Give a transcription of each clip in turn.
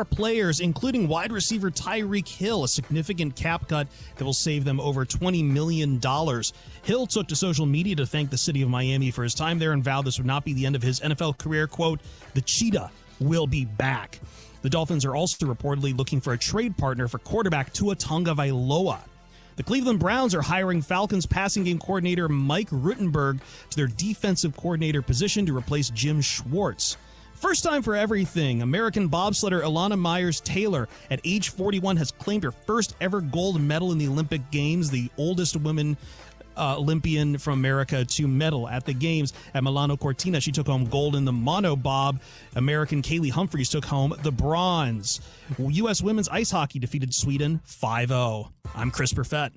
players, including wide receiver Tyreek Hill, a significant cap cut that will save them over $20 million. Hill took to social media to thank the city of Miami for his time there and vowed this would not be the end of his NFL career. Quote, "The cheetah will be back." The Dolphins are also reportedly looking for a trade partner for quarterback Tua Tagovailoa. The Cleveland Browns are hiring Falcons passing game coordinator Mike Rutenberg to their defensive coordinator position to replace Jim Schwartz. First time for everything, American bobsledder Ilana Myers-Taylor, at age 41, has claimed her first ever gold medal in the Olympic Games, the oldest woman Olympian from America to medal at the Games. At Milano Cortina, she took home gold in the monobob. American Kaylee Humphries took home the bronze. U.S. women's ice hockey defeated Sweden 5-0. I'm Chris Perfett.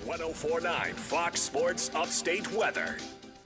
104.9 Fox Sports Upstate Weather.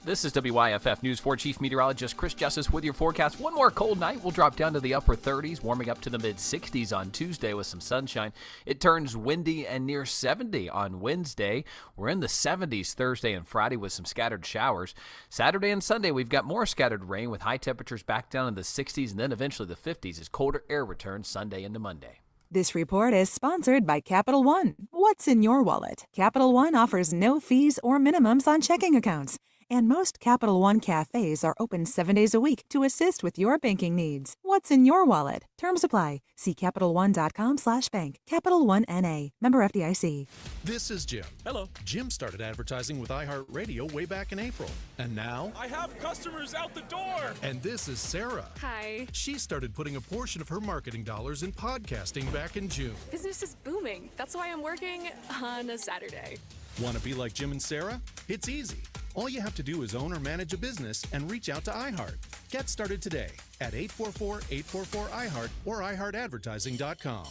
This is WYFF News 4 Chief Meteorologist Chris Justice with your forecast. One more cold night. We'll drop down to the upper 30s, warming up to the mid-60s on Tuesday with some sunshine. It turns windy and near 70 on Wednesday. We're in the 70s Thursday and Friday with some scattered showers. Saturday and Sunday, we've got more scattered rain with high temperatures back down in the 60s and then eventually the 50s as colder air returns Sunday into Monday. This report is sponsored by Capital One. What's in your wallet? Capital One offers no fees or minimums on checking accounts. And most Capital One cafes are open 7 days a week to assist with your banking needs. What's in your wallet? Terms apply. See CapitalOne.com/bank. Capital One N.A. Member FDIC. This is Jim. Hello. Jim started advertising with iHeartRadio way back in April. And now? I have customers out the door. And this is Sarah. Hi. She started putting a portion of her marketing dollars in podcasting back in June. Business is booming. That's why I'm working on a Saturday. Want to be like Jim and Sarah? It's easy. All you have to do is own or manage a business and reach out to iHeart. Get started today at 844-844-iHeart or iHeartAdvertising.com.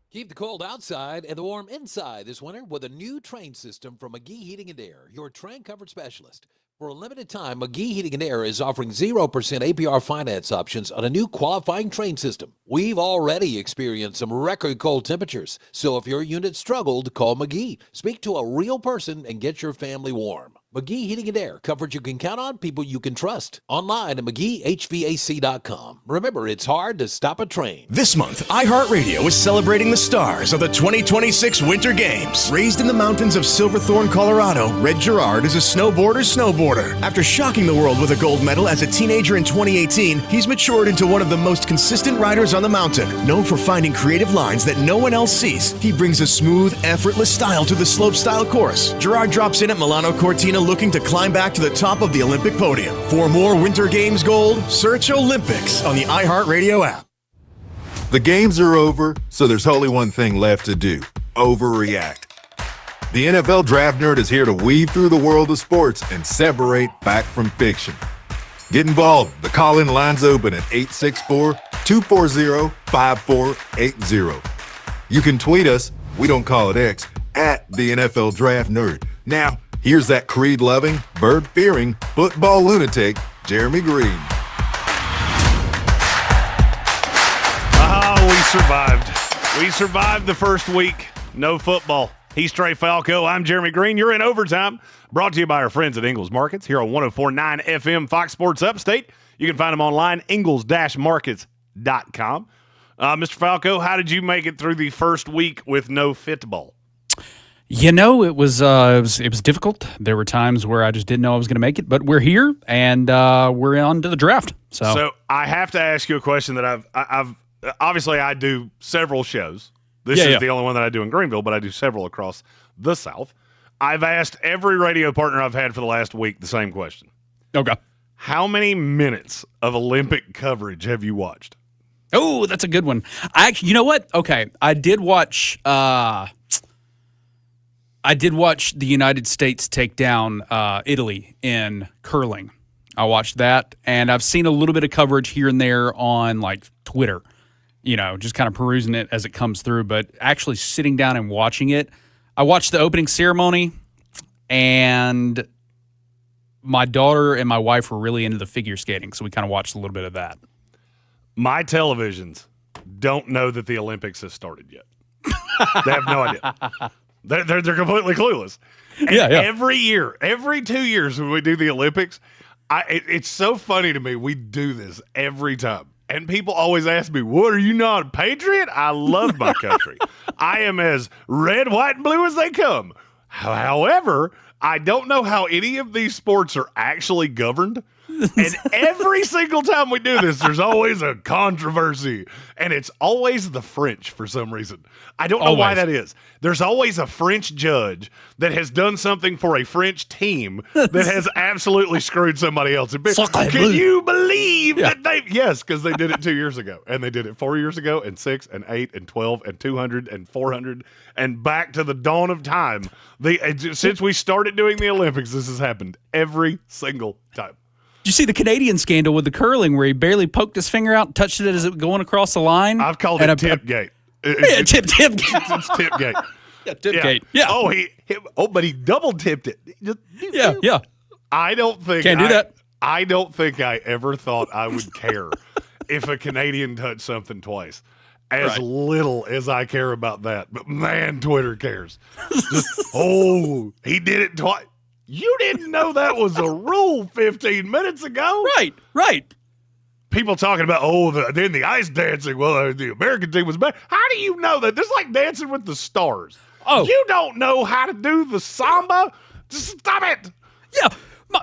Keep the cold outside and the warm inside this winter with a new train system from McGee Heating and Air, your train comfort specialist. For a limited time, McGee Heating and Air is offering 0% APR finance options on a new qualifying train system. We've already experienced some record cold temperatures, so if your unit struggled, call McGee. Speak to a real person and get your family warm. McGee Heating and Air, comfort you can count on, people you can trust. Online at McGeeHVAC.com. Remember, it's hard to stop a train. This month, iHeartRadio is celebrating the stars of the 2026 Winter Games. Raised in the mountains of Silverthorne, Colorado, Red Gerard is a snowboarder. After shocking the world with a gold medal as a teenager in 2018, he's matured into one of the most consistent riders on the mountain. Known for finding creative lines that no one else sees, he brings a smooth, effortless style to the slopestyle course. Gerard drops in at Milano Cortina looking to climb back to the top of the Olympic podium. For more Winter Games gold, search Olympics on the iHeartRadio app. The games are over, so there's only one thing left to do: overreact. The NFL Draft Nerd is here to weave through the world of sports and separate fact from fiction. Get involved. The call-in line's open at 864-240-5480. You can tweet us, we don't call it X, at the NFL Draft Nerd. Now, here's that creed-loving, bird-fearing, football lunatic, Jeremy Greene. Oh, we survived. We survived the first week. No football. He's Trey Falco. I'm Jeremy Greene. You're in overtime. Brought to you by our friends at Ingles Markets here on 104.9 FM Fox Sports Upstate. You can find them online, ingles-markets.com. Mr. Falco, how did you make it through the first week with no football? You know, it was difficult. There were times where I just didn't know I was going to make it, but we're here and we're on to the draft. So I have to ask you a question that I've obviously I do several shows. This is the only one that I do in Greenville, but I do several across the South. I've asked every radio partner I've had for the last week the same question. Okay. How many minutes of Olympic coverage have you watched? Oh, that's a good one. You know what? Okay, I did watch the United States take down Italy in curling. I watched that, and I've seen a little bit of coverage here and there on like Twitter. You know, just kind of perusing it as it comes through, but actually sitting down and watching it. I watched the opening ceremony, and my daughter and my wife were really into the figure skating, so we kind of watched a little bit of that. My televisions don't know that the Olympics has started yet. They have no idea. They're completely clueless. And every year, every 2 years when we do the Olympics, it's so funny to me. We do this every time. And people always ask me, what, are you not a patriot? I love my country. I am as red, white, and blue as they come. However, I don't know how any of these sports are actually governed. And every single time we do this, there's always a controversy. And it's always the French for some reason. I don't know why that is. There's always a French judge that has done something for a French team that has absolutely screwed somebody else. Can you believe that they... Yes, because they did it 2 years ago. And they did it 4 years ago, and 6, and 8, and 12, and 200, and 400, and back to the dawn of time. Since we started doing the Olympics, this has happened every single time. Did you see the Canadian scandal with the curling where he barely poked his finger out and touched it as it was going across the line? I've called it Tipgate. Tipgate. It's Tipgate. Yeah, Tipgate. Yeah. Oh, but he double tipped it. Yeah. I don't think Can't do that. I don't think I ever thought I would care if a Canadian touched something twice. As little as I care about that. But man, Twitter cares. He did it twice. You didn't know that was a rule 15 minutes ago? Right. People talking about, then the ice dancing. Well, the American team was bad. How do you know that? This is like Dancing with the Stars. Oh. You don't know how to do the samba? Just stop it. Yeah.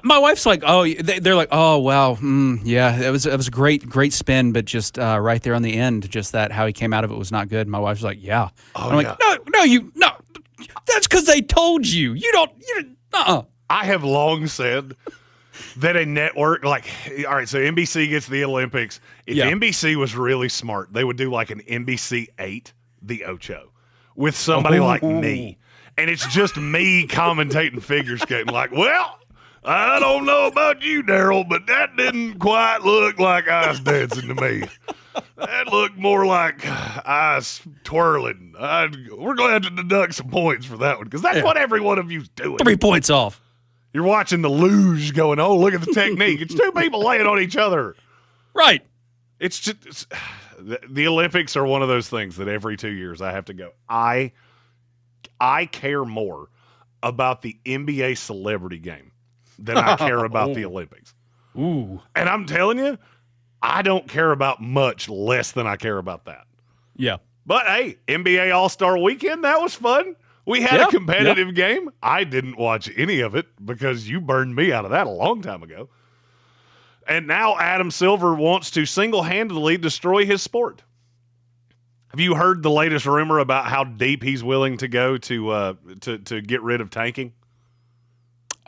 My wife's like, they're like, wow. Yeah, it was a great spin, but just right there on the end, just that how he came out of it was not good. My wife's like, yeah. I'm like, no. That's because they told you. You don't. I have long said that a network all right, so NBC gets the Olympics. If NBC was really smart, they would do like an NBC 8, the Ocho, with somebody like me. And it's just me commentating figure skating like, well, I don't know about you, Daryl, but that didn't quite look like ice dancing to me. That looked more like ice twirling. We're going to have to deduct some points for that one because that's what every one of you's doing. 3 points off. You're watching the luge going, look at the technique. It's two people laying on each other. Right. It's just the Olympics are one of those things that every 2 years I have to go. I care more about the NBA celebrity game than I care about the Olympics. Ooh. And I'm telling you, I don't care about much less than I care about that. Yeah. But hey, NBA All-Star Weekend, that was fun. We had a competitive game. I didn't watch any of it because you burned me out of that a long time ago. And now Adam Silver wants to single-handedly destroy his sport. Have you heard the latest rumor about how deep he's willing to go to get rid of tanking?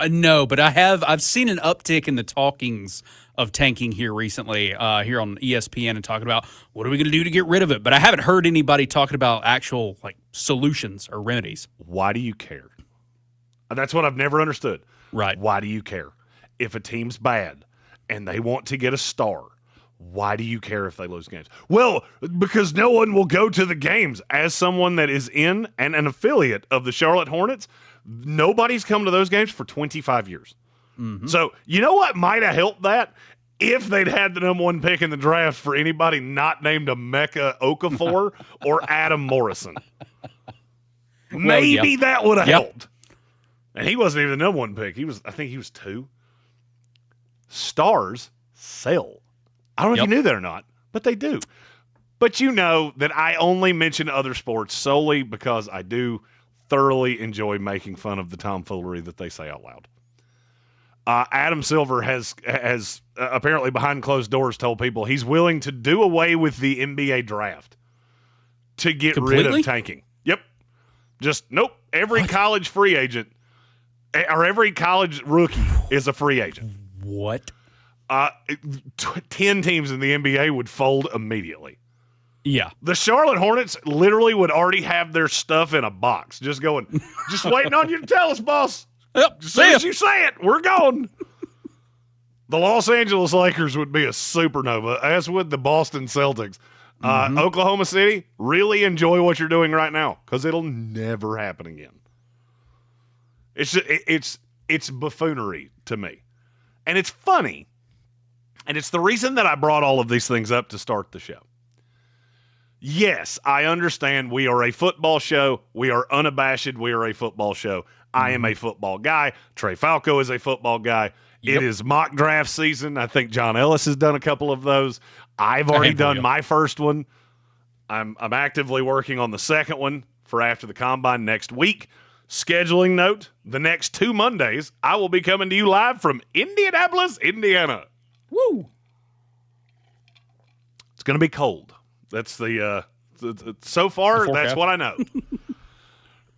No, but I've seen an uptick in the talkings of tanking here recently, here on ESPN, and talking about what are we going to do to get rid of it. But I haven't heard anybody talking about actual solutions or remedies. Why do you care? That's what I've never understood. Right. Why do you care? If a team's bad and they want to get a star, why do you care if they lose games? Well, because no one will go to the games. As someone that is in and an affiliate of the Charlotte Hornets, nobody's come to those games for 25 years. Mm-hmm. So you know what might have helped that? If they'd had the number 1 pick in the draft for anybody not named Emeka Okafor or Adam Morrison. Maybe that would have helped. And he wasn't even the number 1 pick. I think he was 2. Stars sell. I don't know if you knew that or not, but they do. But you know that I only mention other sports solely because I do thoroughly enjoy making fun of the tomfoolery that they say out loud. Adam Silver has apparently behind closed doors told people he's willing to do away with the NBA draft to get rid of tanking. Yep. Just nope. Every college free agent or every college rookie is a free agent. What? 10 teams in the NBA would fold immediately. Yeah. The Charlotte Hornets literally would already have their stuff in a box, just going, just waiting on you to tell us, boss. Yep. As soon as you say it, we're gone. The Los Angeles Lakers would be a supernova, as would the Boston Celtics. Oklahoma City, really enjoy what you're doing right now because it'll never happen again. It's buffoonery to me. And it's funny. And it's the reason that I brought all of these things up to start the show. Yes, I understand we are a football show. We are unabashed. We are a football show. I am a football guy. Trey Falco is a football guy. Yep. It is mock draft season. I think John Ellis has done a couple of those. I've already done my first one. I'm actively working on the second one for after the Combine next week. Scheduling note, the next 2 Mondays, I will be coming to you live from Indianapolis, Indiana. Woo! It's going to be cold. That's so far, that's what I know.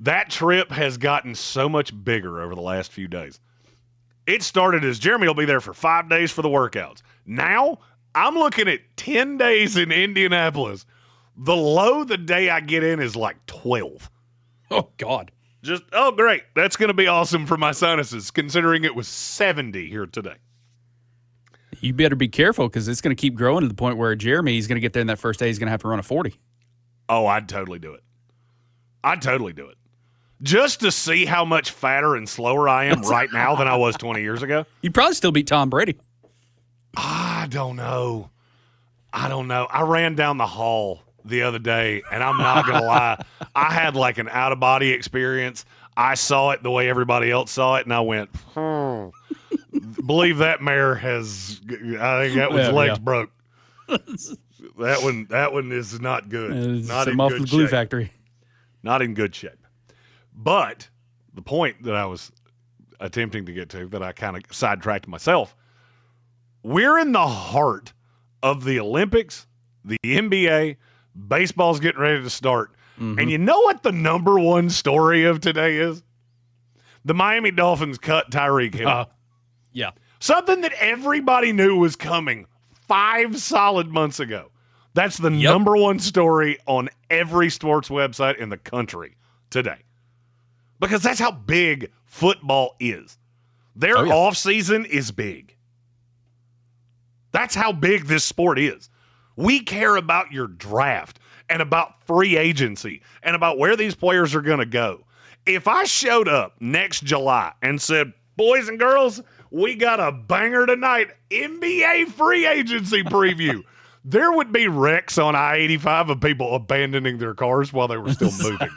That trip has gotten so much bigger over the last few days. It started as Jeremy will be there for 5 days for the workouts. Now, I'm looking at 10 days in Indianapolis. The low the day I get in is like 12. Oh, God. Great. That's going to be awesome for my sinuses, considering it was 70 here today. You better be careful because it's going to keep growing to the point where Jeremy is going to get there in that first day. He's going to have to run a 40. Oh, I'd totally do it. Just to see how much fatter and slower I am right now than I was 20 years ago. You'd probably still beat Tom Brady. I don't know. I ran down the hall the other day, and I'm not going to lie. I had like an out-of-body experience. I saw it the way everybody else saw it, and I went, believe that mare has, I think that one's legs broke. That one is not good. Not in off good the glue shape. factory. Not in good shape. But the point that I was attempting to get to, that I kind of sidetracked myself, we're in the heart of the Olympics, the NBA, baseball's getting ready to start. Mm-hmm. And you know what the number one story of today is? The Miami Dolphins cut Tyreek Hill. Yeah. Something that everybody knew was coming 5 solid months ago. That's the number one story on every sports website in the country today. Because that's how big football is. Their offseason is big. That's how big this sport is. We care about your draft and about free agency and about where these players are going to go. If I showed up next July and said, boys and girls, we got a banger tonight, NBA free agency preview, there would be wrecks on I-85 of people abandoning their cars while they were still moving.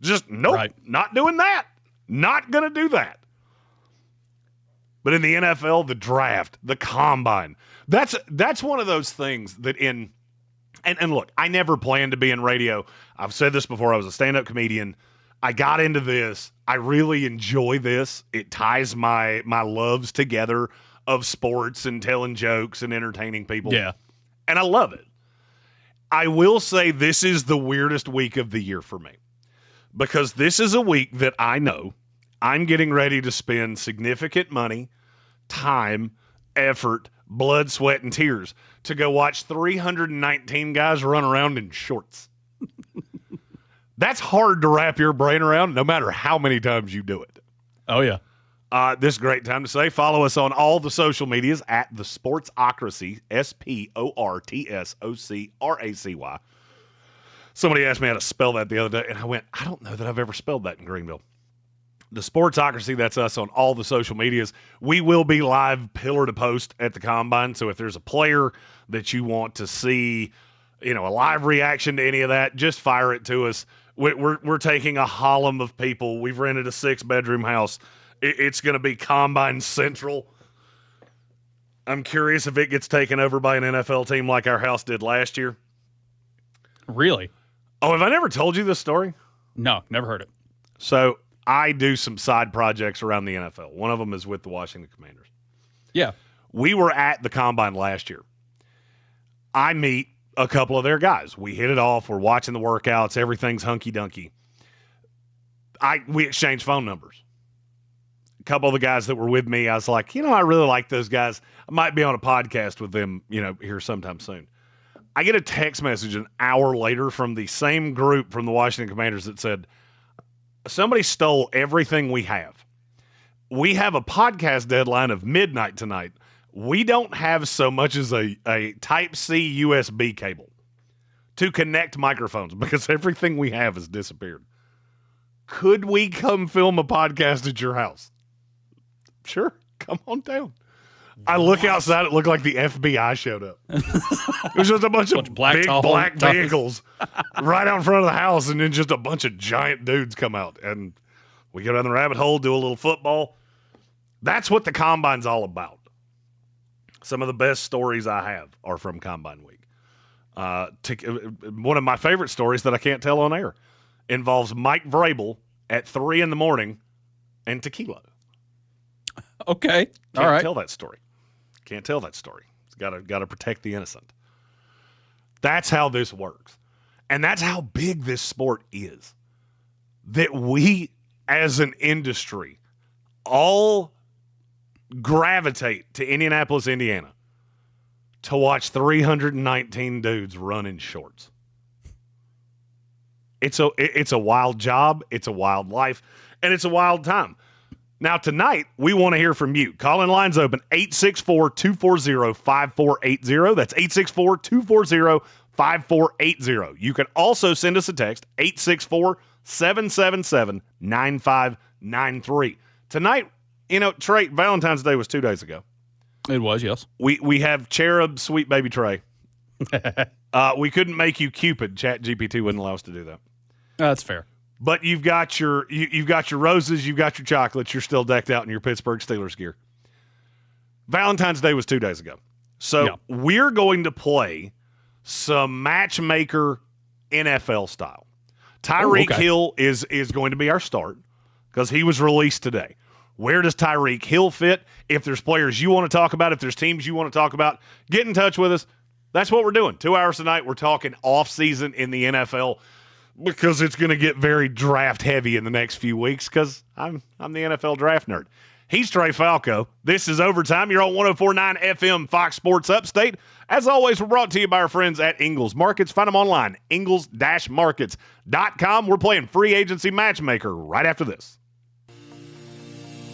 Just, not doing that. Not going to do that. But in the NFL, the draft, the combine, that's one of those things that and look, I never planned to be in radio. I've said this before. I was a stand-up comedian. I got into this. I really enjoy this. It ties my loves together of sports and telling jokes and entertaining people. Yeah. And I love it. I will say this is the weirdest week of the year for me, because this is a week that I know I'm getting ready to spend significant money, time, effort, blood, sweat, and tears to go watch 319 guys run around in shorts. That's hard to wrap your brain around no matter how many times you do it. Oh, yeah. This is a great time to say, follow us on all the social medias at the Sportsocracy, Sportsocracy. Somebody asked me how to spell that the other day, and I went, I don't know that I've ever spelled that in Greenville. The Sportsocracy, that's us on all the social medias. We will be live pillar to post at the Combine, so if there's a player that you want to see, a live reaction to any of that, just fire it to us. We're taking a column of people. We've rented a 6-bedroom house. It's going to be Combine Central. I'm curious if it gets taken over by an NFL team like our house did last year. Really? Oh, have I never told you this story? No, never heard it. So I do some side projects around the NFL. One of them is with the Washington Commanders. Yeah. We were at the Combine last year. I meet a couple of their guys. We hit it off. We're watching the workouts. Everything's hunky-dunky. We exchanged phone numbers. A couple of the guys that were with me, I was like, I really like those guys. I might be on a podcast with them, here sometime soon. I get a text message an hour later from the same group from the Washington Commanders that said, somebody stole everything we have. We have a podcast deadline of midnight tonight. We don't have so much as a Type-C USB cable to connect microphones because everything we have has disappeared. Could we come film a podcast at your house? Sure, come on down. I look outside, it looked like the FBI showed up. It was just a bunch of big black vehicles right out in front of the house, and then just a bunch of giant dudes come out. And we go down the rabbit hole, do a little football. That's what the Combine's all about. Some of the best stories I have are from Combine Week. One of my favorite stories that I can't tell on air involves Mike Vrabel at 3 a.m. and tequila. Okay. Can't All right. tell that story. Can't tell that story. It's got to protect the innocent. That's how this works. And that's how big this sport is. That we, as an industry, all gravitate to Indianapolis, Indiana to watch 319 dudes run in shorts. It's a wild job, it's a wild life, and it's a wild time. Now, tonight, we want to hear from you. Call-in lines open, 864-240-5480. That's 864-240-5480. You can also send us a text, 864-777-9593. Tonight, Trey, Valentine's Day was 2 days ago. It was, yes. We have Cherub Sweet Baby Trey. We couldn't make you Cupid. ChatGPT wouldn't allow us to do that. That's fair. But you've got your roses, you've got your chocolates, you're still decked out in your Pittsburgh Steelers gear. Valentine's Day was 2 days ago. So we're going to play some matchmaker NFL style. Tyreek Hill is going to be our start because he was released today. Where does Tyreek Hill fit? If there's players you want to talk about, if there's teams you want to talk about, get in touch with us. That's what we're doing. 2 hours tonight, we're talking off-season in the NFL because it's going to get very draft heavy in the next few weeks because I'm the NFL draft nerd. He's Trey Falco. This is Overtime. You're on 104.9 FM Fox Sports Upstate. As always, we're brought to you by our friends at Ingles Markets. Find them online, ingles-markets.com. We're playing free agency matchmaker right after this.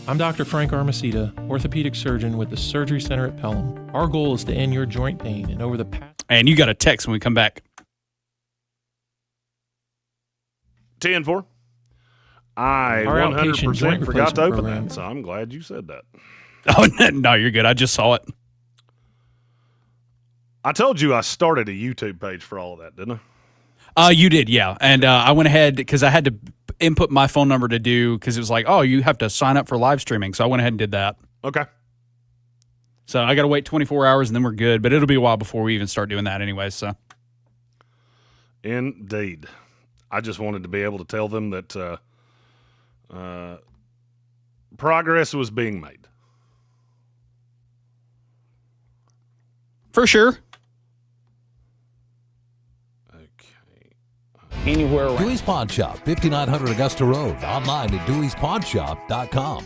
I'm Dr. Frank Armacida, orthopedic surgeon with the Surgery Center at Pelham. Our goal is to end your joint pain, and over the past... And you got a text when we come back. 10-4. I 100% forgot to open that, so I'm glad you said that. Oh, no, you're good. I just saw it. I told you I started a YouTube page for all of that, didn't I? You did, yeah. And I went ahead because I had to input my phone number to do because it was like, oh, you have to sign up for live streaming. So I went ahead and did that. Okay. So I got to wait 24 hours and then we're good. But it'll be a while before we even start doing that anyway. So. Indeed. I just wanted to be able to tell them that progress was being made. For sure. Anywhere around. Dewey's Pawn Shop, 5900 Augusta Road. Online at Dewey'sPawnShop.com.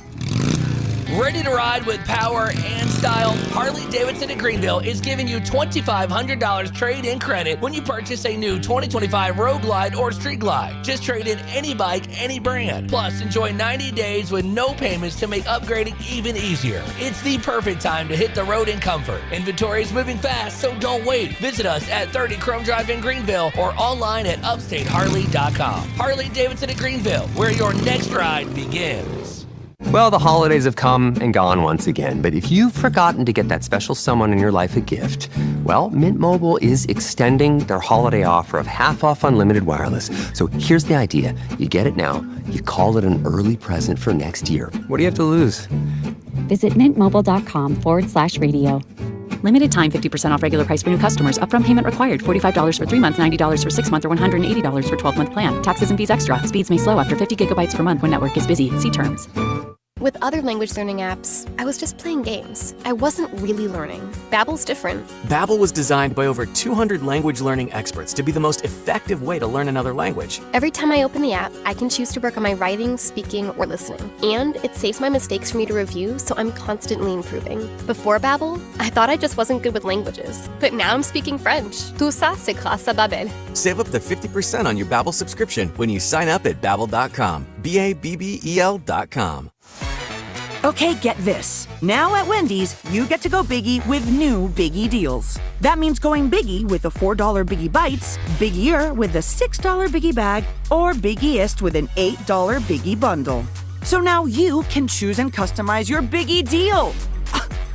Ready to ride with power and style? Harley-Davidson at Greenville is giving you $2,500 trade-in credit when you purchase a new 2025 Road Glide or Street Glide. Just trade in any bike, any brand. Plus, enjoy 90 days with no payments to make upgrading even easier. It's the perfect time to hit the road in comfort. Inventory is moving fast, so don't wait. Visit us at 30 Chrome Drive in Greenville or online at upstateharley.com. Harley-Davidson at Greenville, where your next ride begins. Well, the holidays have come and gone once again, but if you've forgotten to get that special someone in your life a gift, well, Mint Mobile is extending their holiday offer of half off unlimited wireless. So here's the idea. You get it now, you call it an early present for next year. What do you have to lose? Visit mintmobile.com/radio. Limited time 50% off regular price for new customers. Upfront payment required. $45 for 3 months, $90 for 6 months, or $180 for 12-month plan. Taxes and fees extra. Speeds may slow after 50 gigabytes per month when network is busy. See terms. With other language learning apps, I was just playing games. I wasn't really learning. Babbel's different. Babbel was designed by over 200 language learning experts to be the most effective way to learn another language. Every time I open the app, I can choose to work on my writing, speaking, or listening. And it saves my mistakes for me to review, so I'm constantly improving. Before Babbel, I thought I just wasn't good with languages. But now I'm speaking French. Tout ça, c'est grâce à Babbel. Save up to 50% on your Babbel subscription when you sign up at Babbel.com. Babbel.com. Okay, get this. Now at Wendy's, you get to go biggie with new Biggie deals. That means going biggie with the $4 Biggie Bites, biggier with the $6 Biggie Bag, or biggiest with an $8 Biggie Bundle. So now you can choose and customize your Biggie deal.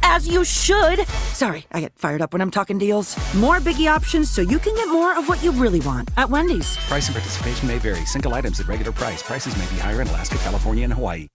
As you should. Sorry, I get fired up when I'm talking deals. More Biggie options so you can get more of what you really want at Wendy's. Price and participation may vary. Single items at regular price. Prices may be higher in Alaska, California, and Hawaii.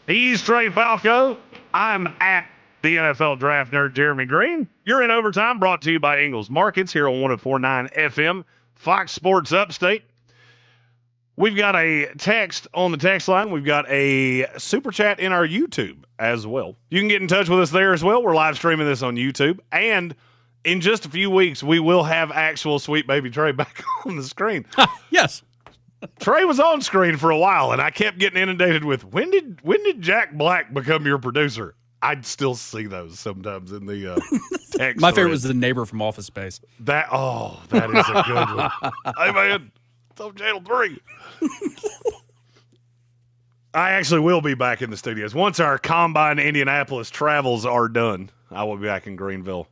He's Trey Falco. I'm at the NFL Draft Nerd, Jeremy Greene. You're in overtime, brought to you by Ingles Markets here on 104.9 FM, Fox Sports Upstate. We've got a text on the text line. We've got a super chat in our YouTube as well. You can get in touch with us there as well. We're live streaming this on YouTube. And in just a few weeks, we will have actual Sweet Baby Trey back on the screen. Yes. Trey was on screen for a while, and I kept getting inundated with, when did Jack Black become your producer? I'd still see those sometimes in the text. My favorite was the neighbor from Office Space. That is a good one. Hey, man, it's on Channel 3. I actually will be back in the studios. Once our Combine Indianapolis travels are done, I will be back in Greenville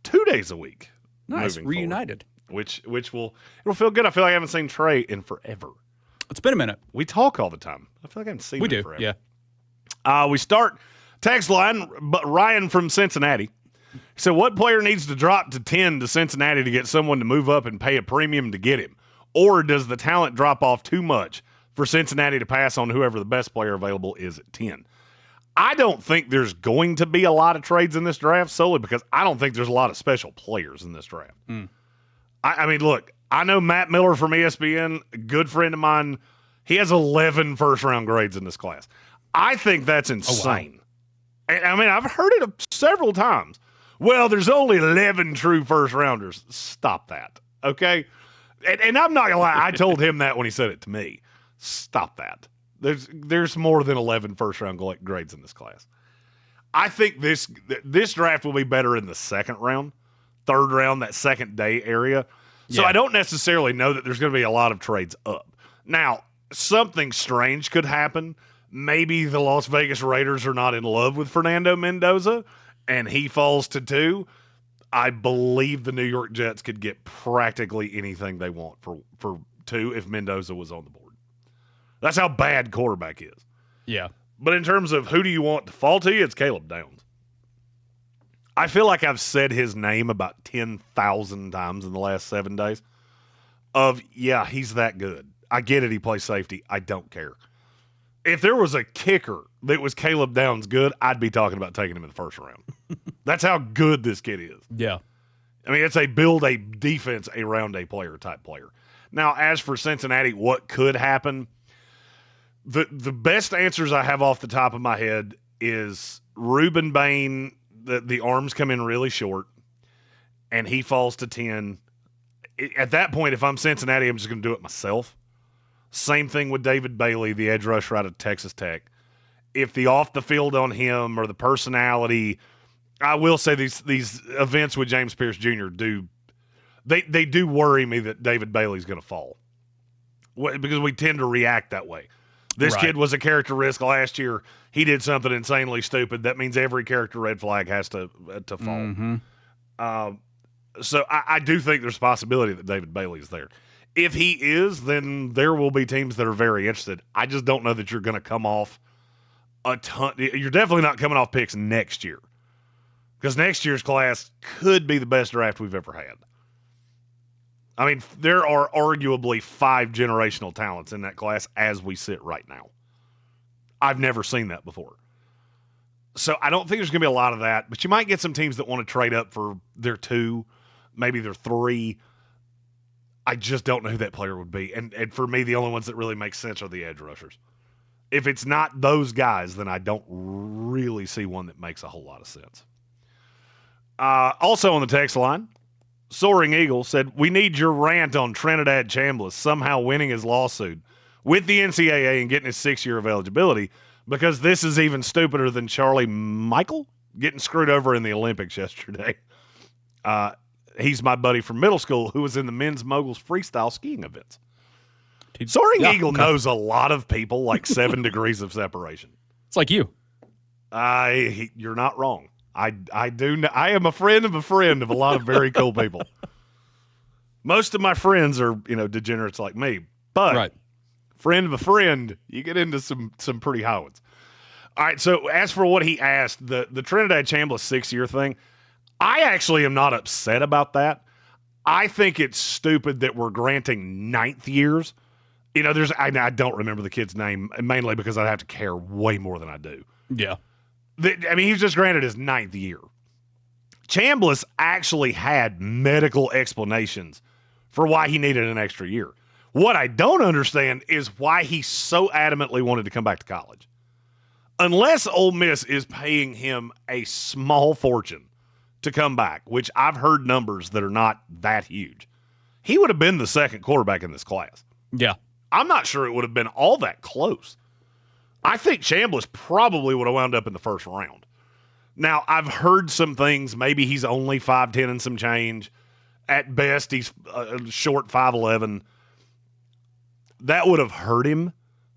2 days a week. Nice, reunited. Which it'll feel good. I feel like I haven't seen Trey in forever. It's been a minute. We talk all the time. I feel like I haven't seen him forever. Yeah. We start text line, but Ryan from Cincinnati. So what player needs to drop to 10 to Cincinnati to get someone to move up and pay a premium to get him? Or does the talent drop off too much for Cincinnati to pass on whoever the best player available is at 10? I don't think there's going to be a lot of trades in this draft solely because I don't think there's a lot of special players in this draft. I mean, look, I know Matt Miller from ESPN, a good friend of mine. He has 11 first-round grades in this class. I think that's insane. Oh, wow. I mean, I've heard it several times. Well, there's only 11 true first-rounders. Stop that, okay? And I'm not going to lie. I told him that when he said it to me. Stop that. There's more than 11 first-round grades in this class. I think this draft will be better in the second round, third round, that second day area. So I don't necessarily know that there's going to be a lot of trades up. Now, something strange could happen. Maybe the Las Vegas Raiders are not in love with Fernando Mendoza, and he falls to 2. I believe the New York Jets could get practically anything they want for 2 if Mendoza was on the board. That's how bad quarterback is. Yeah. But in terms of who do you want to fall to you, it's Caleb Downs. I feel like I've said his name about 10,000 times in the last 7 days he's that good. I get it. He plays safety. I don't care. If there was a kicker that was Caleb Downs good, I'd be talking about taking him in the first round. That's how good this kid is. Yeah. I mean, it's a build a defense around a player type player. Now, as for Cincinnati, what could happen? The best answers I have off the top of my head is Reuben Bain, the arms come in really short, and he falls to 10. At that point, if I'm Cincinnati, I'm just going to do it myself. Same thing with David Bailey, the edge rusher out of Texas Tech. If the off the field on him or the personality, I will say these events with James Pierce Jr. do worry me that David Bailey's going to fall because we tend to react that way. This kid was a character risk last year. He did something insanely stupid. That means every character red flag has to fall. So I do think there's a possibility that David Bailey is there. If he is, then there will be teams that are very interested. I just don't know that you're going to come off a ton. You're definitely not coming off picks next year because next year's class could be the best draft we've ever had. I mean, there are arguably 5 generational talents in that class as we sit right now. I've never seen that before. So I don't think there's going to be a lot of that, but you might get some teams that want to trade up for their 2, maybe their 3. I just don't know who that player would be. And for me, the only ones that really make sense are the edge rushers. If it's not those guys, then I don't really see one that makes a whole lot of sense. Also on the text line, Soaring Eagle said, we need your rant on Trinidad Chambliss somehow winning his lawsuit with the NCAA and getting his 6-year of eligibility because this is even stupider than Charlie Michael getting screwed over in the Olympics yesterday. He's my buddy from middle school who was in the men's moguls freestyle skiing events. Soaring Eagle knows a lot of people like 7 degrees of separation. It's like you. You're not wrong. I do. I am a friend of a lot of very cool people. Most of my friends are, degenerates like me. But friend of a friend, you get into some pretty high ones. All right, so as for what he asked, the Trinidad Chambliss 6-year thing, I actually am not upset about that. I think it's stupid that we're granting 9th years I don't remember the kid's name, mainly because I'd have to care way more than I do. Yeah. He was just granted his 9th year. Chambliss actually had medical explanations for why he needed an extra year. What I don't understand is why he so adamantly wanted to come back to college. Unless Ole Miss is paying him a small fortune to come back, which I've heard numbers that are not that huge, he would have been the second quarterback in this class. Yeah. I'm not sure it would have been all that close. I think Chambliss probably would have wound up in the first round. Now, I've heard some things. Maybe he's only 5'10" and some change. At best, he's short 5'11". That would have hurt him.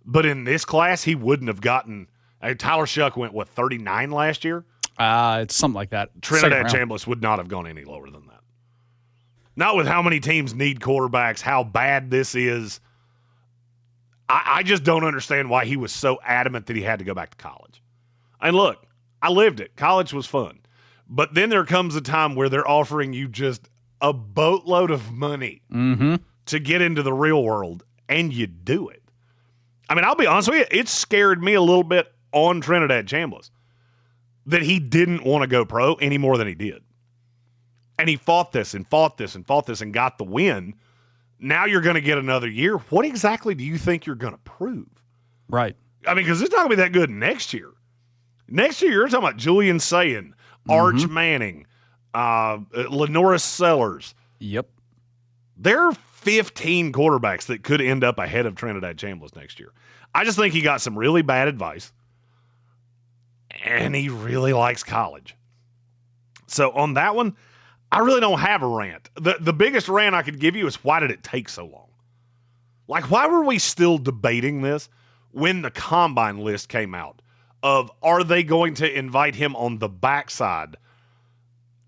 But in this class, he wouldn't have gotten – Tyler Shuck went, 39 last year? It's something like that. Trinidad Chambliss would not have gone any lower than that. Not with how many teams need quarterbacks, how bad this is. I just don't understand why he was so adamant that he had to go back to college. And look, I lived it. College was fun. But then there comes a time where they're offering you just a boatload of money to get into the real world, and you do it. I mean, I'll be honest with you, it scared me a little bit on Trinidad Chambliss that he didn't want to go pro any more than he did. And he fought this and fought this and fought this and got the win. Now you're going to get another year. What exactly do you think you're going to prove? Right. I mean, because it's not going to be that good next year. Next year, you're talking about Julian Sayin, Arch Manning, Lenoris Sellers. Yep. There are 15 quarterbacks that could end up ahead of Trinidad Chambliss next year. I just think he got some really bad advice, and he really likes college. So on that one, I really don't have a rant. The biggest rant I could give you is, why did it take so long? Like, why were we still debating this when the combine list came out of, are they going to invite him on the backside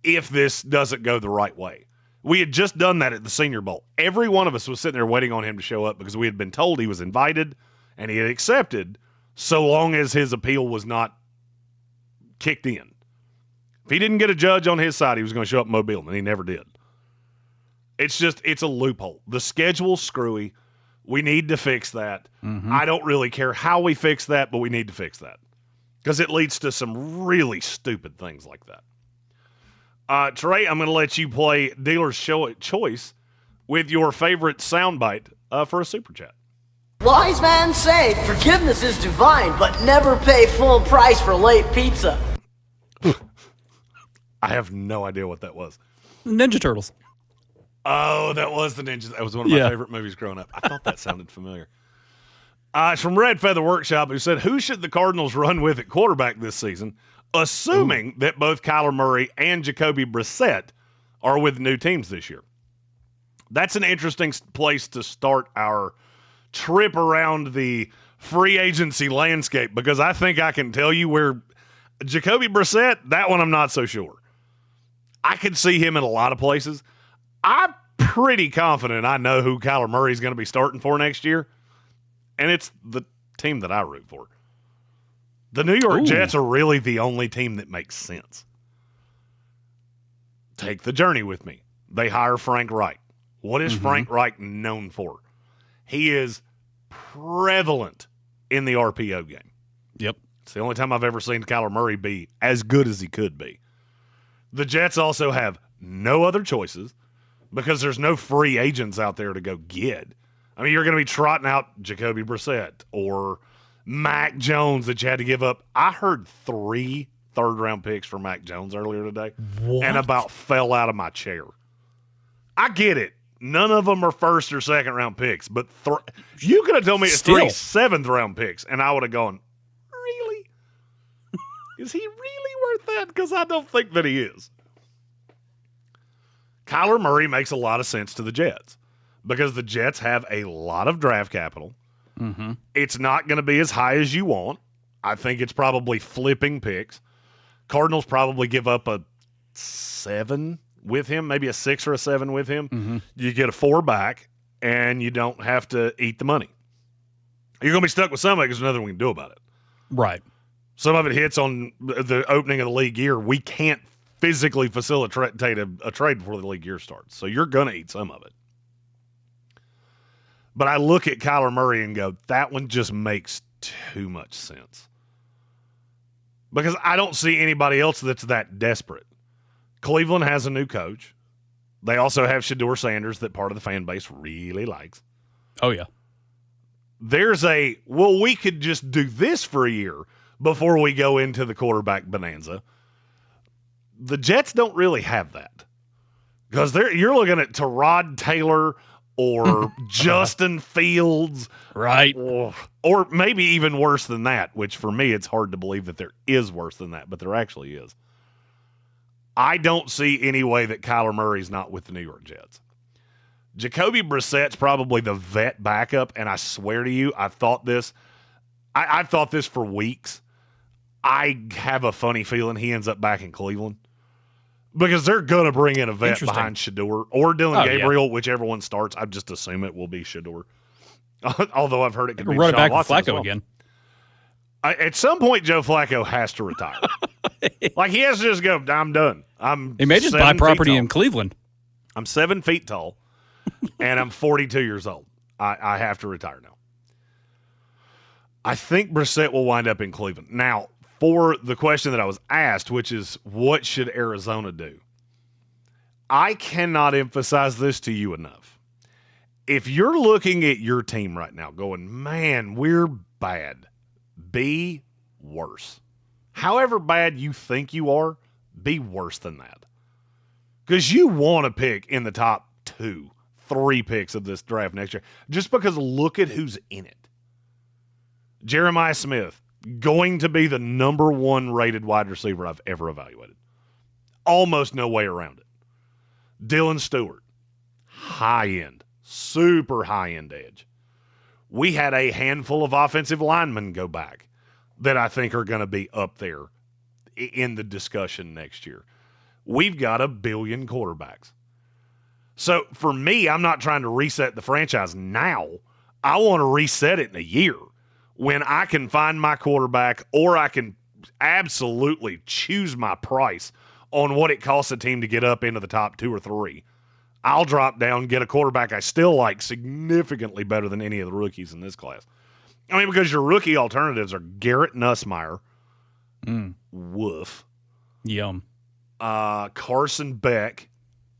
if this doesn't go the right way? We had just done that at the Senior Bowl. Every one of us was sitting there waiting on him to show up because we had been told he was invited and he had accepted so long as his appeal was not kicked in. If he didn't get a judge on his side, he was going to show up in Mobile, and he never did. It's a loophole. The schedule's screwy. We need to fix that. I don't really care how we fix that, but we need to fix that because it leads to some really stupid things like that. Trey, I'm going to let you play Dealer's Choice with your favorite soundbite for a Super Chat. Wise man say forgiveness is divine, but never pay full price for late pizza. I have no idea what that was. Ninja Turtles. Oh, that was the Ninjas. That was one of my favorite movies growing up. I thought that sounded familiar. It's from Red Feather Workshop, who said, who should the Cardinals run with at quarterback this season, assuming that both Kyler Murray and Jacoby Brissett are with new teams this year? That's an interesting place to start our trip around the free agency landscape, because I think I can tell you where Jacoby Brissett, that one I'm not so sure. I could see him in a lot of places. I'm pretty confident I know who Kyler Murray is going to be starting for next year, and it's the team that I root for. The New York Jets are really the only team that makes sense. Take the journey with me. They hire Frank Reich. What is Frank Reich known for? He is prevalent in the RPO game. Yep. It's the only time I've ever seen Kyler Murray be as good as he could be. The Jets also have no other choices because there's no free agents out there to go get. I mean, you're going to be trotting out Jacoby Brissett or Mac Jones that you had to give up. I heard 3 third-round picks for Mac Jones earlier today and about fell out of my chair. I get it. None of them are first or second-round picks, but you could have told me it's 3 seventh-round picks, and I would have gone, really? Is he really worth that? Because I don't think that he is. Kyler Murray makes a lot of sense to the Jets because the Jets have a lot of draft capital. It's not going to be as high as you want. I think it's probably flipping picks. Cardinals probably give up a 7 with him, maybe a 6 or a 7 with him. You get a 4 back, and you don't have to eat the money. You're going to be stuck with some of it because there's nothing we can do about it. Right. Some of it hits on the opening of the league year. We can't physically facilitate a trade before the league year starts. So you're going to eat some of it. But I look at Kyler Murray and go, that one just makes too much sense. Because I don't see anybody else that's that desperate. Cleveland has a new coach. They also have Shedeur Sanders that part of the fan base really likes. Oh, yeah. There's we could just do this for a year before we go into the quarterback bonanza. The Jets don't really have that. Because you're looking at Tyrod Taylor or Justin Fields. Right. Or maybe even worse than that, which for me it's hard to believe that there is worse than that, but there actually is. I don't see any way that Kyler Murray's not with the New York Jets. Jacoby Brissett's probably the vet backup, and I swear to you, I've thought this for weeks. I have a funny feeling he ends up back in Cleveland. Because they're going to bring in a vet behind Shedeur or Dylan Gabriel, whichever one starts. I just assume it will be Shedeur. Although I've heard it could be run it back with Watson Flacco again. At some point, Joe Flacco has to retire. Like, he has to just go, I'm done. He may just buy property in Cleveland. I'm 7 feet tall, and I'm 42 years old. I have to retire now. I think Brissett will wind up in Cleveland. Now, for the question that I was asked, which is what should Arizona do? I cannot emphasize this to you enough. If you're looking at your team right now going, man, we're bad, be worse. However bad you think you are, be worse than that. Because you want to pick in the top 2, 3 picks of this draft next year. Just because look at who's in it. Jeremiah Smith, going to be the number 1 rated wide receiver I've ever evaluated. Almost no way around it. Dylan Stewart, high end, super high end edge. We had a handful of offensive linemen go back that I think are going to be up there in the discussion next year. We've got 1 billion quarterbacks. So for me, I'm not trying to reset the franchise now. I want to reset it in a year when I can find my quarterback, or I can absolutely choose my price on what it costs a team to get up into the top 2 or 3. I'll drop down, get a quarterback I still like significantly better than any of the rookies in this class. I mean, because your rookie alternatives are Garrett Nussmeier. Woof. Yum. Carson Beck.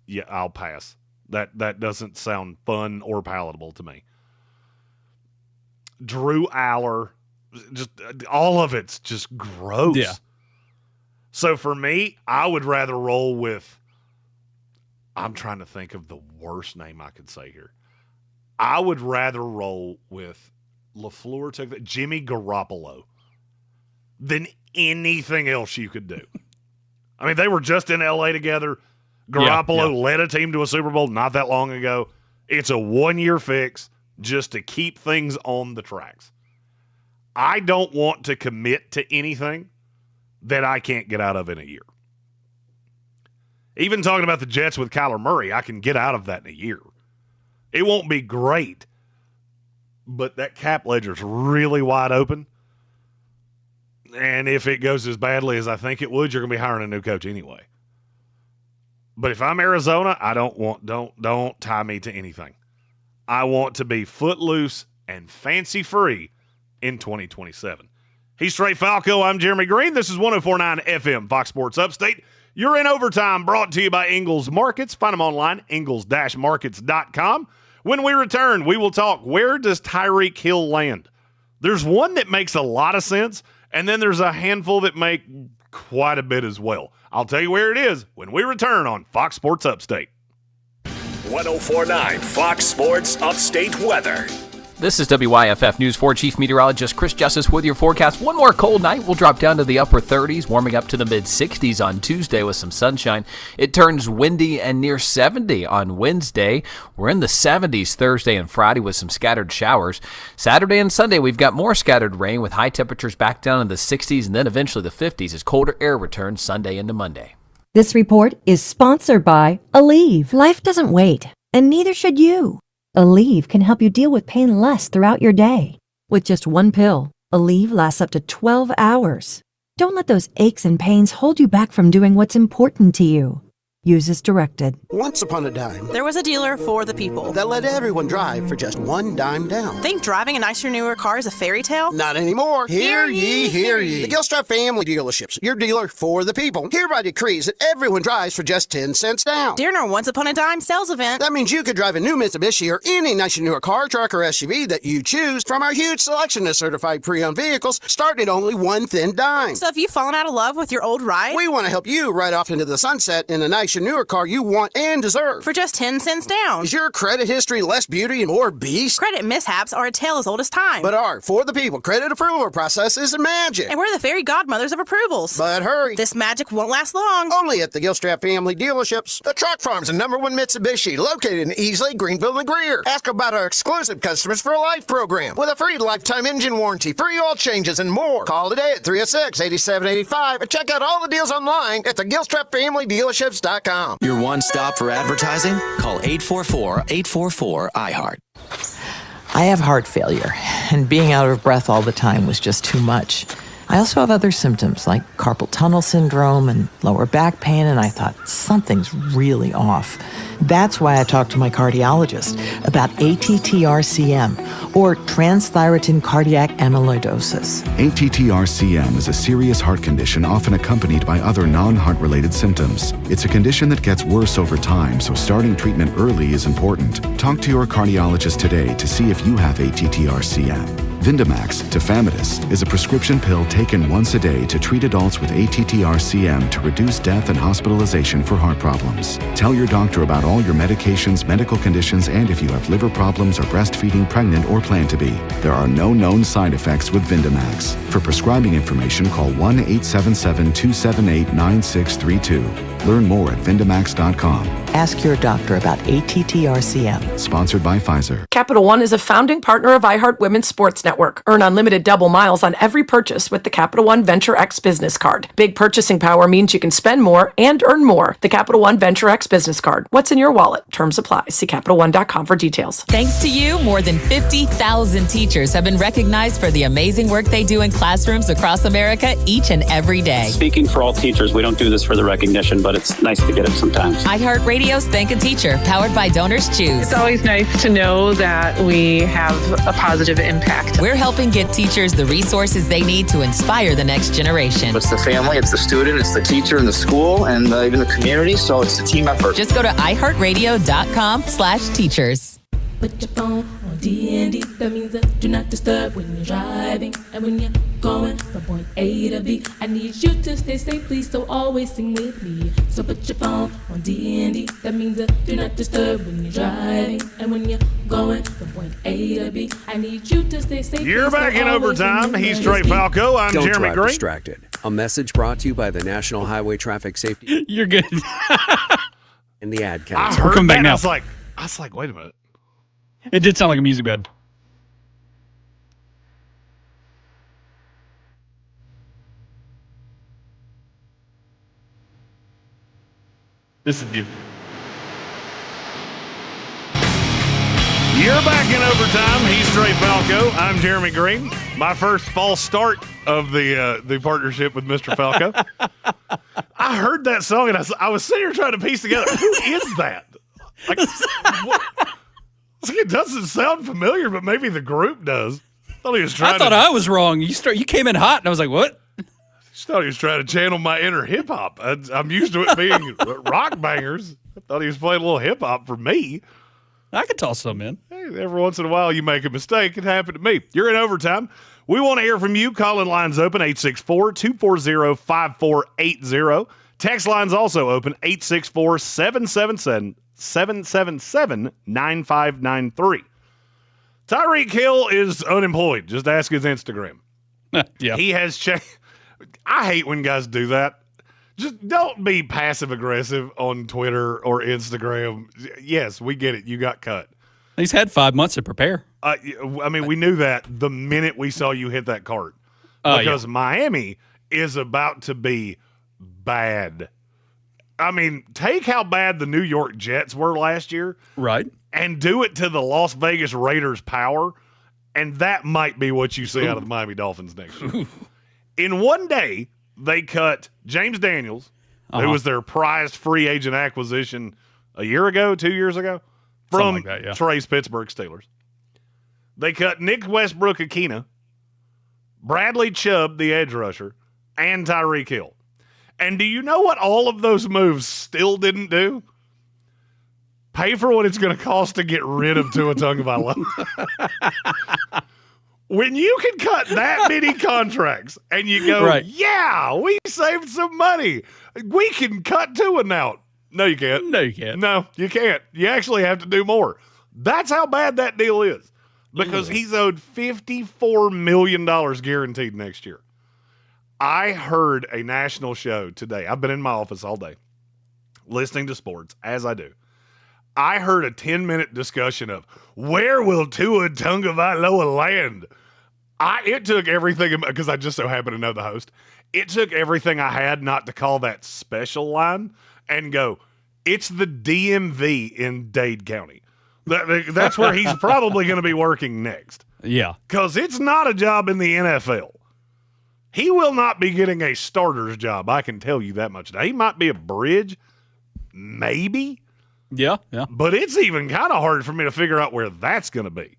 Yeah, I'll pass. That doesn't sound fun or palatable to me. Drew Aller, just all of it's just gross. Yeah. So for me, I would rather roll with, I'm trying to think of the worst name I could say here. I would rather roll with LaFleur took that Jimmy Garoppolo than anything else you could do. I mean, they were just in LA together. Garoppolo led a team to a Super Bowl not that long ago. It's a 1-year fix just to keep things on the tracks. I don't want to commit to anything that I can't get out of in a year. Even talking about the Jets with Kyler Murray, I can get out of that in a year. It won't be great, but that cap ledger's really wide open. And if it goes as badly as I think it would, you're going to be hiring a new coach anyway. But if I'm Arizona, I don't tie me to anything. I want to be footloose and fancy-free in 2027. He's Trey Falco. I'm Jeremy Greene. This is 104.9 FM, Fox Sports Upstate. You're in overtime, brought to you by Ingles Markets. Find them online, ingles-markets.com. When we return, we will talk, where does Tyreek Hill land? There's one that makes a lot of sense, and then there's a handful that make quite a bit as well. I'll tell you where it is when we return on Fox Sports Upstate. 104.9 Fox Sports Upstate weather. This is WYFF News 4 Chief Meteorologist Chris Justice with your forecast. One more cold night. We'll drop down to the upper 30s, warming up to the mid-60s on Tuesday with some sunshine. It turns windy and near 70 on Wednesday. We're in the 70s Thursday and Friday with some scattered showers. Saturday and Sunday, we've got more scattered rain with high temperatures back down in the 60s and then eventually the 50s as colder air returns Sunday into Monday. This report is sponsored by Aleve. Life doesn't wait, and neither should you. Aleve can help you deal with pain less throughout your day. With just 1 pill, Aleve lasts up to 12 hours. Don't let those aches and pains hold you back from doing what's important to you. Use as directed. Once upon a time, there was a dealer for the people that let everyone drive for just $1 down. Think driving a nicer, newer car is a fairy tale? Not anymore. Hear ye, hear ye. The Gilstrap Family Dealerships, your dealer for the people, hereby decrees that everyone drives for just 10 cents down. During our Once Upon a Dime sales event. That means you could drive a new Mitsubishi or any nicer, newer car, truck, or SUV that you choose from our huge selection of certified pre-owned vehicles, starting at only one thin dime. So if you've fallen out of love with your old ride, we want to help you ride off into the sunset in a nicer, newer car you want and deserve. For just 10 cents down. Is your credit history less beauty and more beast? Credit mishaps are a tale as old as time. But our For the People credit approval process is magic. And we're the fairy godmothers of approvals. But hurry. This magic won't last long. Only at the Gilstrap Family Dealerships. The Truck Farm's the #1 Mitsubishi, located in Easley, Greenville, and Greer. Ask about our exclusive Customers for Life program with a free lifetime engine warranty, free oil changes, and more. Call today at 306-8785 and check out all the deals online at the GilstrapFamilyDealerships.com. Your one-stop for advertising? Call 844-844-iHeart. I have heart failure, and being out of breath all the time was just too much. I also have other symptoms like carpal tunnel syndrome and lower back pain, and I thought, something's really off. That's why I talked to my cardiologist about ATTR-CM, or transthyretin cardiac amyloidosis. ATTR-CM is a serious heart condition often accompanied by other non-heart-related symptoms. It's a condition that gets worse over time, so starting treatment early is important. Talk to your cardiologist today to see if you have ATTR-CM. Vindamax, tafamidis, is a prescription pill taken once a day to treat adults with ATTR-CM to reduce death and hospitalization for heart problems. Tell your doctor about all your medications, medical conditions, and if you have liver problems or breastfeeding, pregnant, or plan to be. There are no known side effects with Vindamax. For prescribing information, call 1-877-278-9632. Learn more at Vindamax.com. Ask your doctor about ATTR-CM. Sponsored by Pfizer. Capital One is a founding partner of iHeart Women's Sports Network. Earn unlimited double miles on every purchase with the Capital One Venture X Business Card. Big purchasing power means you can spend more and earn more. The Capital One Venture X Business Card. What's in your wallet? Terms apply. See CapitalOne.com for details. Thanks to you, more than 50,000 teachers have been recognized for the amazing work they do in classrooms across America each and every day. Speaking for all teachers, we don't do this for the recognition, but it's nice to get it sometimes. iHeartRadio's Thank a Teacher, powered by Donors Choose. It's always nice to know that we have a positive impact. We're helping get teachers the resources they need to inspire the next generation. It's the family, it's the student, it's the teacher in the school, and even the community, so it's a team effort. Just go to iHeartRadio.com/teachers. Put your phone on D&D, that means do not disturb when you're driving. And when you're going from point A to B, I need you to stay safe, please, so always sing with me. So put your phone on D&D, that means do not disturb when you're driving. And when you're going from point A to B, I need you to stay safe. You're back in overtime. He's Trey Falco. I'm Don't Jeremy drive Greene. distracted. A message brought to you by the National Highway Traffic Safety. You're good. And the ad I council. heard Come back that. now. I was like, wait a minute. It did sound like a music bed. This is you. You're back in overtime. He's Trey Falco. I'm Jeremy Greene. My first false start of the partnership with Mr. Falco. I heard that song and I was sitting here trying to piece together, who is that? Like, what? It doesn't sound familiar, but maybe the group does. I thought I was wrong. You came in hot, and I was like, "What?" I thought he was trying to channel my inner hip hop. I'm used to it being rock bangers. I thought he was playing a little hip hop for me. I could toss some in. Hey, every once in a while, you make a mistake. It happened to me. You're in overtime. We want to hear from you. Call-in lines open 864-240-5480. Text lines also open 864-777-9593. Tyreek Hill is unemployed. Just ask his Instagram. Yeah. He has changed. I hate when guys do that. Just don't be passive-aggressive on Twitter or Instagram. Yes, we get it. You got cut. He's had 5 months to prepare. I mean, we knew that the minute we saw you hit that cart. Because Miami is about to be bad. I mean, take how bad the New York Jets were last year. Right. And do it to the Las Vegas Raiders' power, and that might be what you see out of the Miami Dolphins next year. In one day, they cut James Daniels, who was their prized free agent acquisition a year ago, 2 years ago, from like that, yeah. Trey's Pittsburgh Steelers. They cut Nick Westbrook-Akina, Bradley Chubb, the edge rusher, and Tyreek Hill. And do you know what all of those moves still didn't do? Pay for what it's going to cost to get rid of Tua Tagovailoa. When you can cut that many contracts and you go, right. Yeah, we saved some money. We can cut Tua now. No, you can't. No, you can't. No, you can't. You actually have to do more. That's how bad that deal is. Because he's owed $54 million guaranteed next year. I heard a national show today. I've been in my office all day listening to sports, as I do. I heard a 10-minute discussion of where will Tua Tagovailoa land? It took everything, because I just so happen to know the host. It took everything I had not to call that special line and go, it's the DMV in Dade County. That's where he's probably going to be working next. Yeah. Because it's not a job in the NFL. He will not be getting a starter's job, I can tell you that much. Now, he might be a bridge, maybe. Yeah. But it's even kind of hard for me to figure out where that's going to be.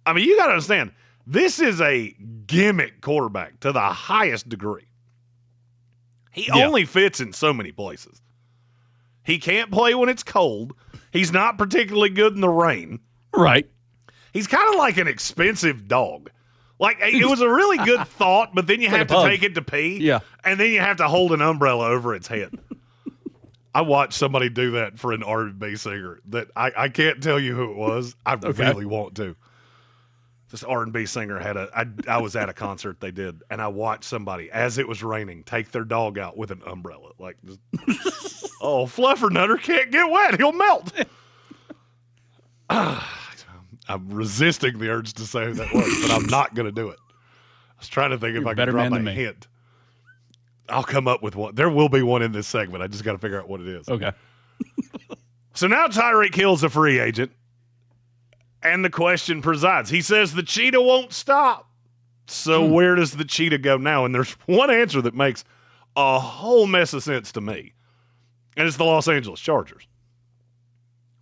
I mean, you got to understand, this is a gimmick quarterback to the highest degree. He only fits in so many places. He can't play when it's cold. He's not particularly good in the rain. Right. He's kind of like an expensive dog. Like, it was a really good thought, but then you have to take it to pee. Yeah. And then you have to hold an umbrella over its head. I watched somebody do that for an R&B singer that I can't tell you who it was. I really want to. This R&B singer I was at a concert they did, and I watched somebody, as it was raining, take their dog out with an umbrella. Like, oh, Fluffernutter can't get wet. He'll melt. I'm resisting the urge to say who that was, but I'm not going to do it. I was trying to think if I could drop a hint. I'll come up with one. There will be one in this segment. I just got to figure out what it is. Okay. So now Tyreek Hill's a free agent, and the question presides. He says the cheetah won't stop. So where does the cheetah go now? And there's one answer that makes a whole mess of sense to me, and it's the Los Angeles Chargers.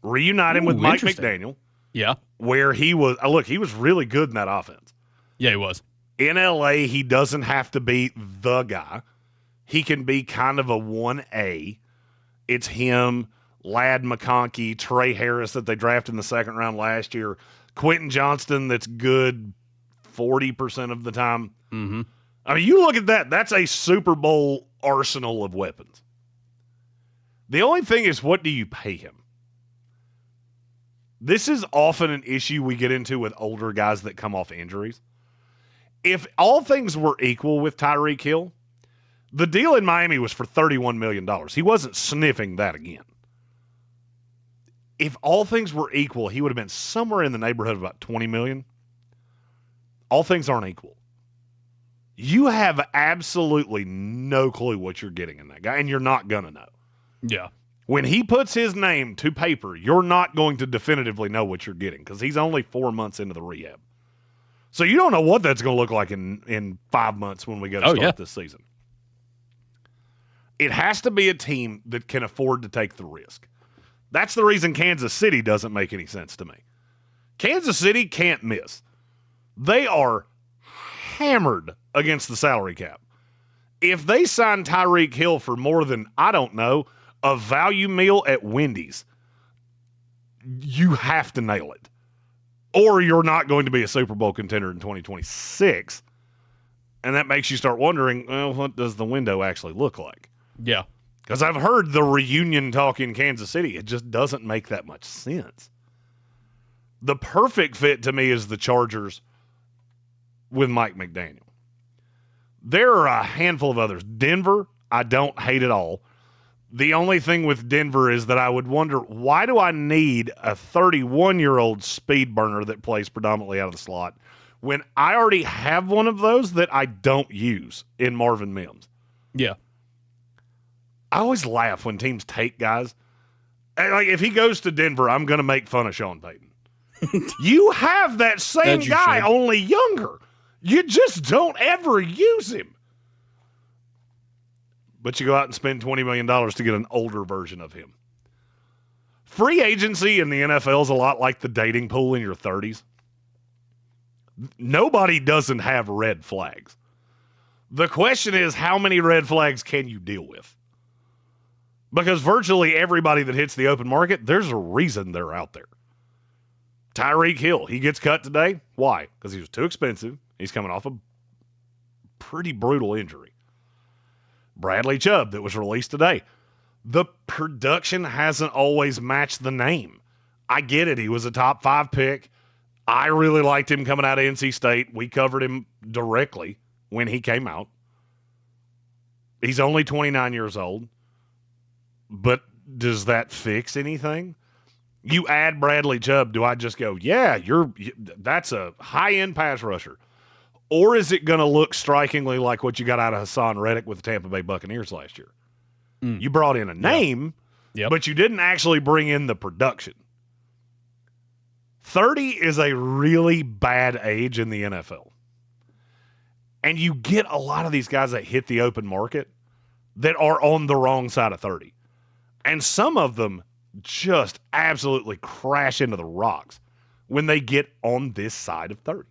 Reunite him with Mike McDaniel. Yeah. Where he was really good in that offense. Yeah, he was. In LA, he doesn't have to be the guy. He can be kind of a 1A. It's him, Ladd McConkey, Trey Harris that they drafted in the second round last year, Quentin Johnston that's good 40% of the time. Mm-hmm. I mean, you look at that. That's a Super Bowl arsenal of weapons. The only thing is, what do you pay him? This is often an issue we get into with older guys that come off injuries. If all things were equal with Tyreek Hill, the deal in Miami was for $31 million. He wasn't sniffing that again. If all things were equal, he would have been somewhere in the neighborhood of about $20 million. All things aren't equal. You have absolutely no clue what you're getting in that guy, and you're not going to know. Yeah. When he puts his name to paper, you're not going to definitively know what you're getting because he's only 4 months into the rehab. So you don't know what that's going to look like in 5 months when we go to start this season. It has to be a team that can afford to take the risk. That's the reason Kansas City doesn't make any sense to me. Kansas City can't miss. They are hammered against the salary cap. If they sign Tyreek Hill for more than, I don't know, a value meal at Wendy's, you have to nail it. Or you're not going to be a Super Bowl contender in 2026. And that makes you start wondering, well, what does the window actually look like? Yeah. Because I've heard the reunion talk in Kansas City. It just doesn't make that much sense. The perfect fit to me is the Chargers with Mike McDaniel. There are a handful of others. Denver, I don't hate at all. The only thing with Denver is that I would wonder, why do I need a 31-year-old speed burner that plays predominantly out of the slot when I already have one of those that I don't use in Marvin Mims? Yeah. I always laugh when teams take guys. Like, if he goes to Denver, I'm going to make fun of Sean Payton. You have that same guy, only younger. You just don't ever use him. but you go out and spend $20 million to get an older version of him. Free agency in the NFL is a lot like the dating pool in your 30s. Nobody doesn't have red flags. The question is, how many red flags can you deal with? Because virtually everybody that hits the open market, there's a reason they're out there. Tyreek Hill, he gets cut today. Why? Because he was too expensive. He's coming off a pretty brutal injury. Bradley Chubb, that was released today. The production hasn't always matched the name. I get it. He was a top 5 pick. I really liked him coming out of NC State. We covered him directly when he came out. He's only 29 years old. But does that fix anything? You add Bradley Chubb, do I just go, yeah, that's a high-end pass rusher? Or is it going to look strikingly like what you got out of Hassan Reddick with the Tampa Bay Buccaneers last year? You brought in a name, but you didn't actually bring in the production. 30 is a really bad age in the NFL. And you get a lot of these guys that hit the open market that are on the wrong side of 30. And some of them just absolutely crash into the rocks when they get on this side of 30.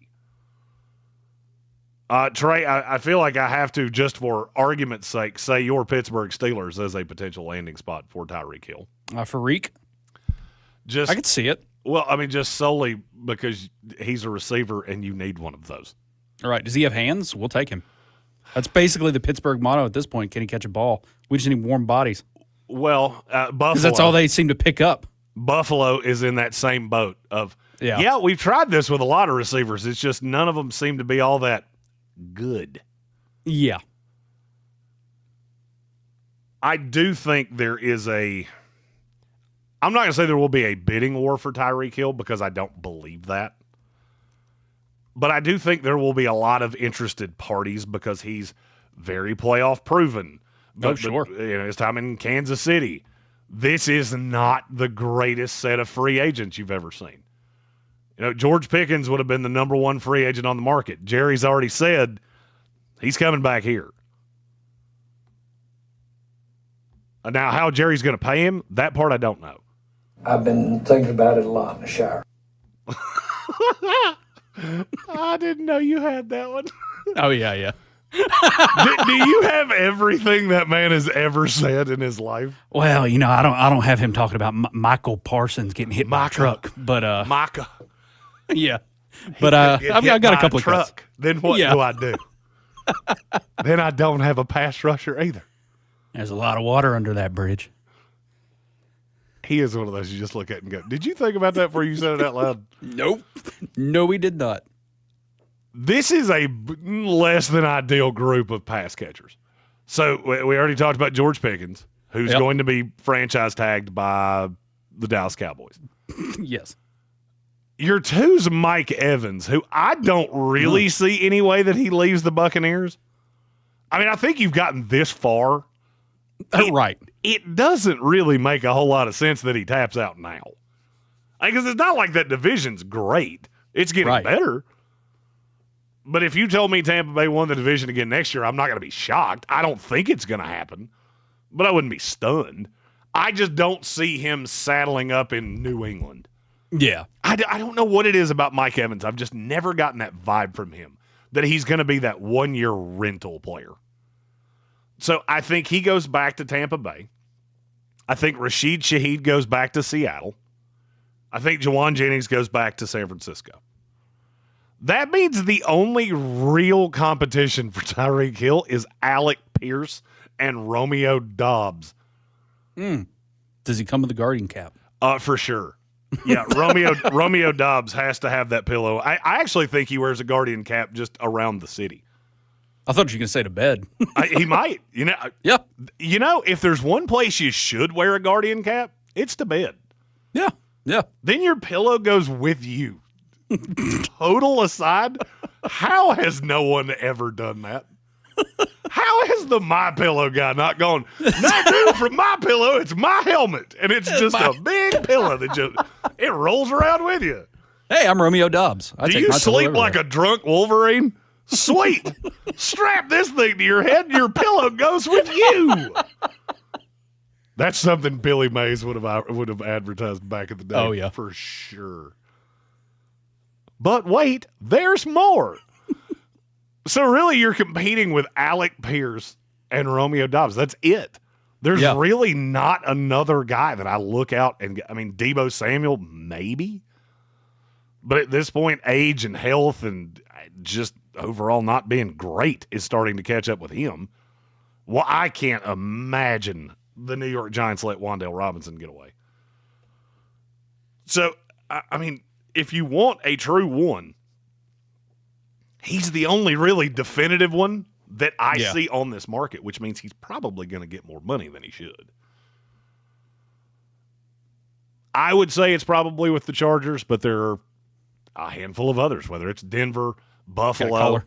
Trey, I feel like I have to, just for argument's sake, say your Pittsburgh Steelers as a potential landing spot for Tyreek Hill. Fareek? I could see it. Well, I mean, just solely because he's a receiver and you need one of those. All right. Does he have hands? We'll take him. That's basically the Pittsburgh motto at this point. Can he catch a ball? We just need warm bodies. Well, Buffalo. Because that's all they seem to pick up. Buffalo is in that same boat of, we've tried this with a lot of receivers. It's just none of them seem to be all that good. Yeah. I do think there is I'm not going to say there will be a bidding war for Tyreek Hill because I don't believe that. But I do think there will be a lot of interested parties because he's very playoff proven. Sure. His time in Kansas City. This is not the greatest set of free agents you've ever seen. George Pickens would have been the number 1 free agent on the market. Jerry's already said he's coming back here. Now, how Jerry's going to pay him, that part I don't know. I've been thinking about it a lot in the shower. I didn't know you had that one. Oh, yeah. Do you have everything that man has ever said in his life? Well, I don't have him talking about Michael Parsons getting hit by a truck, but Micah. Yeah, but I've got a couple of trucks. Then what do I do? Then I don't have a pass rusher either. There's a lot of water under that bridge. He is one of those you just look at and go, did you think about that before you said it out loud? Nope. No, we did not. This is a less than ideal group of pass catchers. So we already talked about George Pickens, who's going to be franchise tagged by the Dallas Cowboys. Yes. Your two's Mike Evans, who I don't really see any way that he leaves the Buccaneers. I mean, I think you've gotten this far. Right. It doesn't really make a whole lot of sense that he taps out now. Because it's not like that division's great. It's getting better. But if you told me Tampa Bay won the division again next year, I'm not going to be shocked. I don't think it's going to happen, but I wouldn't be stunned. I just don't see him saddling up in New England. Yeah. I don't know what it is about Mike Evans. I've just never gotten that vibe from him, that he's going to be that one-year rental player. So I think he goes back to Tampa Bay. I think Rashid Shaheed goes back to Seattle. I think Juwan Jennings goes back to San Francisco. That means the only real competition for Tyreek Hill is Alec Pierce and Romeo Doubs. Does he come with a guardian cap? For sure. Yeah, Romeo Doubs has to have that pillow. I actually think he wears a guardian cap just around the city. I thought you were going to say to bed. He might. Yeah. If there's one place you should wear a guardian cap, it's to bed. Yeah. Then your pillow goes with you. Total aside, how has no one ever done that? How has the My Pillow guy not gone, no, dude, from My Pillow, it's my helmet, and it's just a big pillow that it rolls around with you. Hey, I'm Romeo Doubs. Do you sleep like a drunk Wolverine? Sweet. Strap this thing to your head and your pillow goes with you. That's something Billy Mays would have advertised back in the day. Oh, yeah. For sure. But wait, there's more. So really you're competing with Alec Pierce and Romeo Dobbs. That's it. There's really not another guy that I look out and, I mean, Deebo Samuel, maybe. But at this point, age and health and just overall not being great is starting to catch up with him. Well, I can't imagine the New York Giants let Wan'Dale Robinson get away. So, I mean, if you want a true one, he's the only really definitive one that I see on this market, which means he's probably going to get more money than he should. I would say it's probably with the Chargers, but there are a handful of others, whether it's Denver, Buffalo.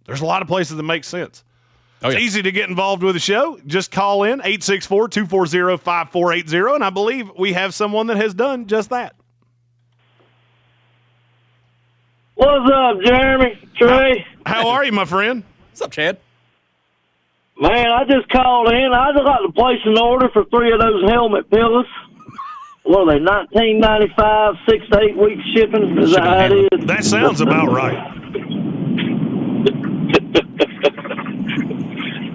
There's a lot of places that make sense. It's easy to get involved with the show. Just call in 864-240-5480, and I believe we have someone that has done just that. What's up, Jeremy? Trey? How are you, my friend? What's up, Chad? Man, I just called in. I'd like to place an order for 3 of those helmet pillows. What are they, $19.95, 6 to 8 weeks shipping? Is that how it is? That sounds about right.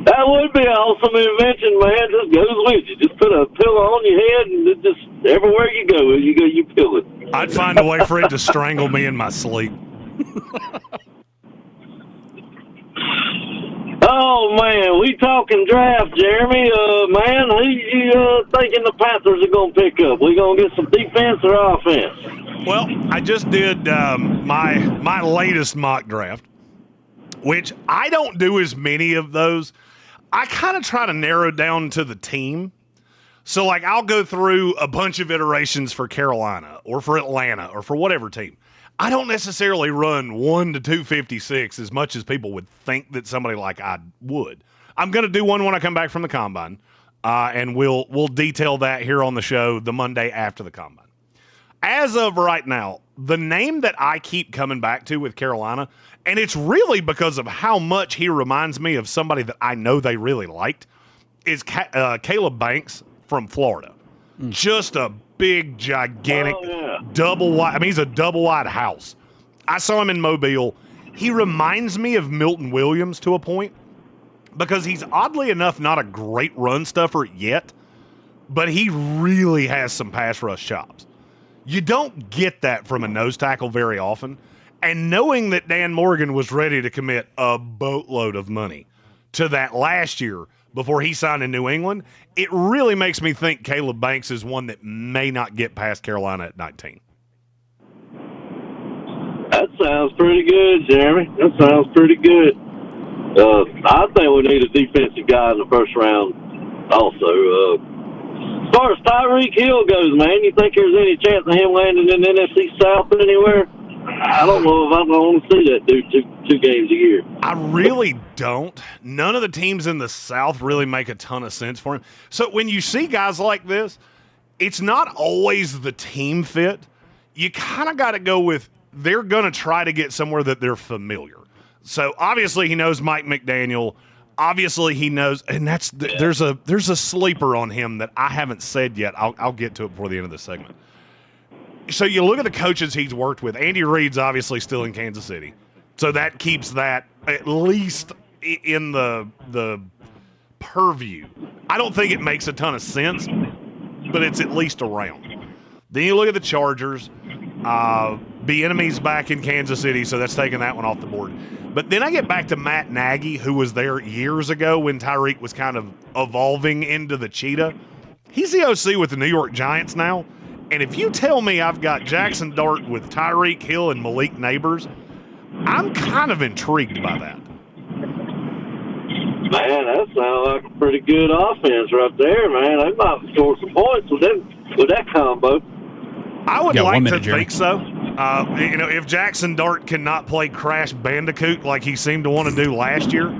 That would be an awesome invention, man. Just goes with you. Just put a pillow on your head, and it just everywhere you go, you feel it. I'd find a way for it to strangle me in my sleep. Oh, man, we talking draft, Jeremy. Man, who you thinking the Panthers are going to pick up? We going to get some defense or offense? Well, I just did my latest mock draft, which I don't do as many of those. I kind of try to narrow down to the team. So, like, I'll go through a bunch of iterations for Carolina or for Atlanta or for whatever team. I don't necessarily run 1 to 256 as much as people would think that somebody like I would. I'm going to do one when I come back from the Combine, and we'll detail that here on the show the Monday after the Combine. As of right now, the name that I keep coming back to with Carolina, and it's really because of how much he reminds me of somebody that I know they really liked, is Caleb Banks from Florida. Just a big, gigantic, double wide. I mean, he's a double wide house. I saw him in Mobile. He reminds me of Milton Williams to a point because he's oddly enough not a great run stuffer yet, but he really has some pass rush chops. You don't get that from a nose tackle very often. And knowing that Dan Morgan was ready to commit a boatload of money to that last year before he signed in New England, it really makes me think Caleb Banks is one that may not get past Carolina at 19. That sounds pretty good, Jeremy. That sounds pretty good. I think we need a defensive guy in the first round also. As far as Tyreek Hill goes, man, you think there's any chance of him landing in the NFC South anywhere? I don't know if I want to see that dude two games a year. I really don't. None of the teams in the South really make a ton of sense for him. So when you see guys like this, it's not always the team fit. You kind of got to go with they're going to try to get somewhere that they're familiar. So obviously he knows Mike McDaniel. Obviously he knows, and there's a sleeper on him that I haven't said yet. I'll get to it before the end of this segment. So you look at the coaches he's worked with. Andy Reid's obviously still in Kansas City. So that keeps that at least in the purview. I don't think it makes a ton of sense, but it's at least around. Then you look at the Chargers. Bieniemy's back in Kansas City, so that's taking that one off the board. But then I get back to Matt Nagy, who was there years ago when Tyreek was kind of evolving into the cheetah. He's the OC with the New York Giants now. And if you tell me I've got Jackson Dart with Tyreek Hill and Malik Neighbors, I'm kind of intrigued by that. Man, that sounds like a pretty good offense right there, man. They might score some points with that combo. I would like to think so. If Jackson Dart cannot play Crash Bandicoot like he seemed to want to do last year.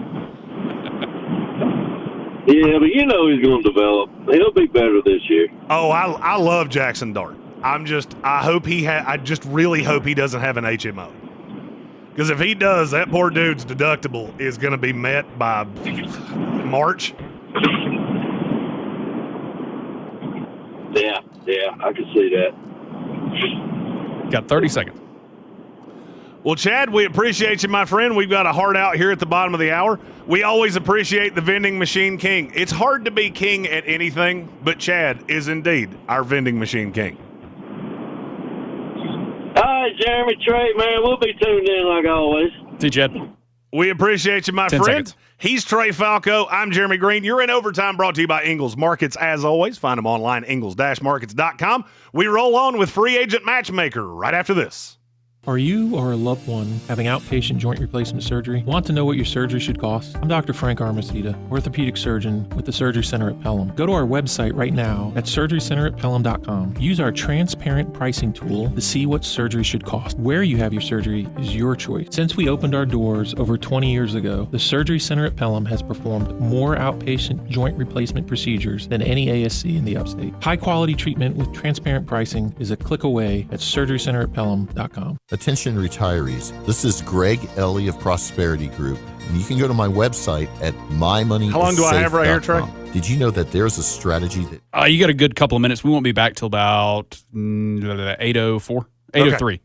Yeah, but you know he's going to develop. He'll be better this year. Oh, I love Jackson Dart. I just really hope he doesn't have an HMO. Because if he does, that poor dude's deductible is going to be met by March. Yeah, I can see that. Got 30 seconds. Well, Chad, we appreciate you, my friend. We've got a heart out here at the bottom of the hour. We always appreciate the vending machine king. It's hard to be king at anything, but Chad is indeed our vending machine king. All right, Jeremy, Trey, man, we'll be tuned in like always. See you, Chad. We appreciate you, my 10 friend. seconds. He's Trey Falco. I'm Jeremy Greene. You're in Overtime, brought to you by Ingles Markets. As always, find them online, ingles-markets.com. We roll on with free agent matchmaker right after this. Are you or a loved one having outpatient joint replacement surgery? Want to know what your surgery should cost? I'm Dr. Frank Armacida, orthopedic surgeon with the Surgery Center at Pelham. Go to our website right now at surgerycenteratpelham.com. Use our transparent pricing tool to see what surgery should cost. Where you have your surgery is your choice. Since we opened our doors over 20 years ago, the Surgery Center at Pelham has performed more outpatient joint replacement procedures than any ASC in the upstate. High quality treatment with transparent pricing is a click away at surgerycenteratpelham.com. Attention retirees, this is Greg Ellie of Prosperity Group, and you can go to my website at mymoneyissafe.com. How long do I have right here, Trey? Did you know that there's a strategy that... You got a good couple of minutes. We won't be back till about 8:04, 8:03. Okay.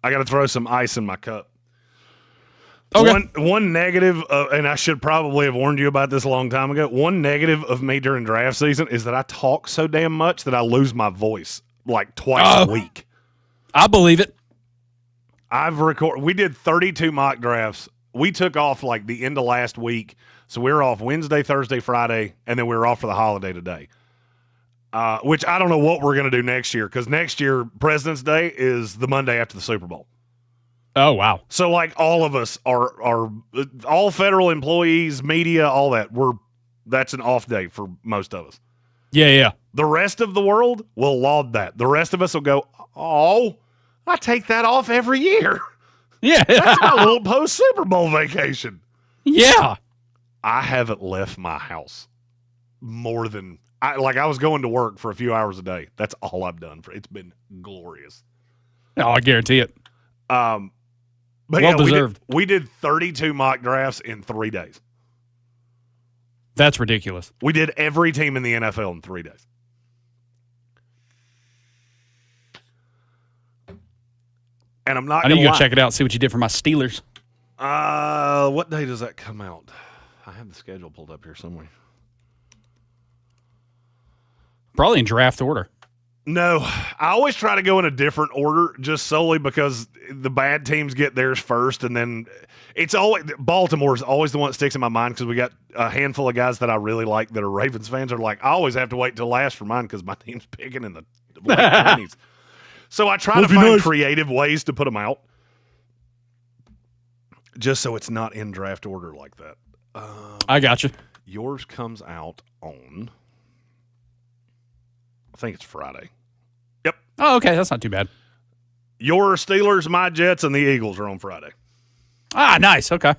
I got to throw some ice in my cup. Okay. One negative, and I should probably have warned you about this a long time ago, one negative of me during draft season is that I talk so damn much that I lose my voice like twice a week. I believe it. We did 32 mock drafts. We took off like the end of last week. So we were off Wednesday, Thursday, Friday, and then we were off for the holiday today. Which I don't know what we're going to do next year, because next year, President's Day is the Monday after the Super Bowl. Oh, wow. So like all of us are all federal employees, media, all that. That's an off day for most of us. Yeah. The rest of the world will laud that. The rest of us will go, oh, I take that off every year. Yeah. That's my little post-Super Bowl vacation. Yeah. I haven't left my house more than I was going to work for a few hours a day. That's all I've done. It's been glorious. Oh, I guarantee it. But well deserved. We did 32 mock drafts in 3 days. That's ridiculous. We did every team in the NFL in 3 days. And I'm not I going need to to go check it out, see what you did for my Steelers. What day does that come out? I have the schedule pulled up here somewhere. Probably in draft order. No, I always try to go in a different order just solely because the bad teams get theirs first, and then it's always Baltimore's always the one that sticks in my mind because we got a handful of guys that I really like that are Ravens fans are like, I always have to wait till last for mine because my team's picking in the late 20s. So I try to find creative ways to put them out just so it's not in draft order like that. I got you. Yours comes out on, I think it's Friday. Yep. Oh, okay. That's not too bad. Your Steelers, my Jets, and the Eagles are on Friday. Ah, nice. Okay.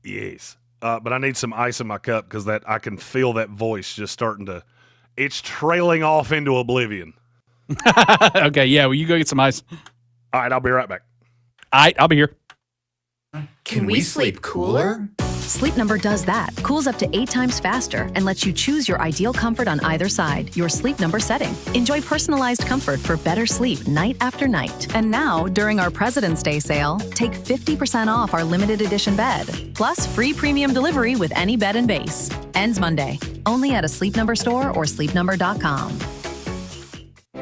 Yes. But I need some ice in my cup because I can feel that voice just starting to, it's trailing off into oblivion. Okay, yeah, well, you go get some ice. All right, I'll be right back. All right, I'll be here. Can we sleep cooler? Sleep Number does that. Cools up to 8 times faster and lets you choose your ideal comfort on either side. Your Sleep Number setting. Enjoy personalized comfort for better sleep night after night. And now, during our President's Day sale, take 50% off our limited edition bed. Plus, free premium delivery with any bed and base. Ends Monday. Only at a Sleep Number store or sleepnumber.com.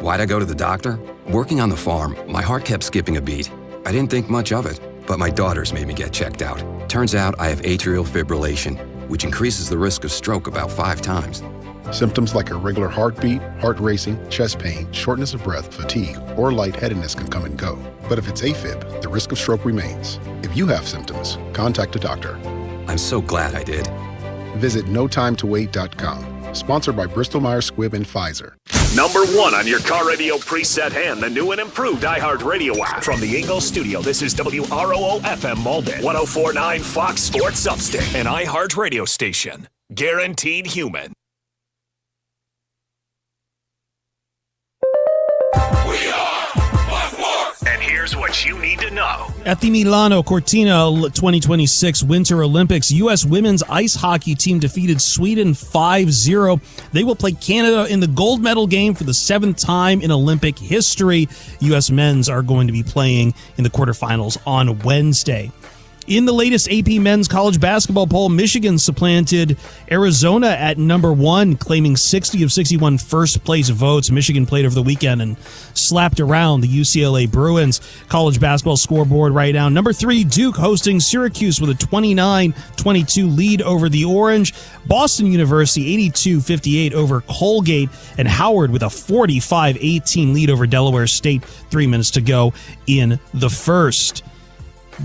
Why'd I go to the doctor? Working on the farm, my heart kept skipping a beat. I didn't think much of it, but my daughters made me get checked out. Turns out I have atrial fibrillation, which increases the risk of stroke about 5 times. Symptoms like irregular heartbeat, heart racing, chest pain, shortness of breath, fatigue, or lightheadedness can come and go. But if it's AFib, the risk of stroke remains. If you have symptoms, contact a doctor. I'm so glad I did. Visit notimetowait.com. Sponsored by Bristol-Myers Squibb and Pfizer. Number 1 on your car radio preset and the new and improved iHeartRadio app. From the Ingles studio, this is WROO-FM Malden, 104.9 Fox Sports Upstate, an iHeartRadio station. Guaranteed human. Here's what you need to know. At the Milano Cortina 2026 Winter Olympics, U.S. women's ice hockey team defeated Sweden 5-0. They will play Canada in the gold medal game for the 7th time in Olympic history. U.S. men's are going to be playing in the quarterfinals on Wednesday. In the latest AP men's college basketball poll, Michigan supplanted Arizona at number 1, claiming 60 of 61 first-place votes. Michigan played over the weekend and slapped around the UCLA Bruins. College basketball scoreboard right now. Number 3, Duke hosting Syracuse with a 29-22 lead over the Orange. Boston University 82-58 over Colgate. And Howard with a 45-18 lead over Delaware State. 3 minutes to go in the first.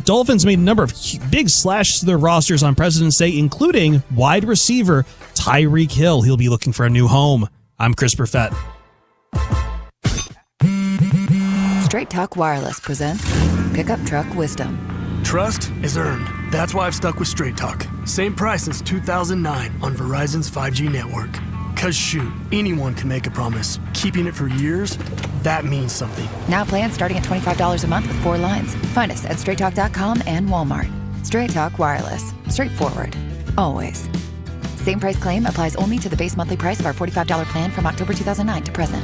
Dolphins made a number of big slashes to their rosters on President's Day, including wide receiver Tyreek Hill. He'll be looking for a new home. I'm Chris Perfett. Straight Talk Wireless presents Pickup Truck Wisdom. Trust is earned. That's why I've stuck with Straight Talk. Same price since 2009 on Verizon's 5G network. Cause shoot, anyone can make a promise. Keeping it for years, that means something. Now plans starting at $25 a month with 4 lines. Find us at straighttalk.com and Walmart. Straight Talk Wireless. Straightforward. Always. Same price claim applies only to the base monthly price of our $45 plan from October 2009 to present.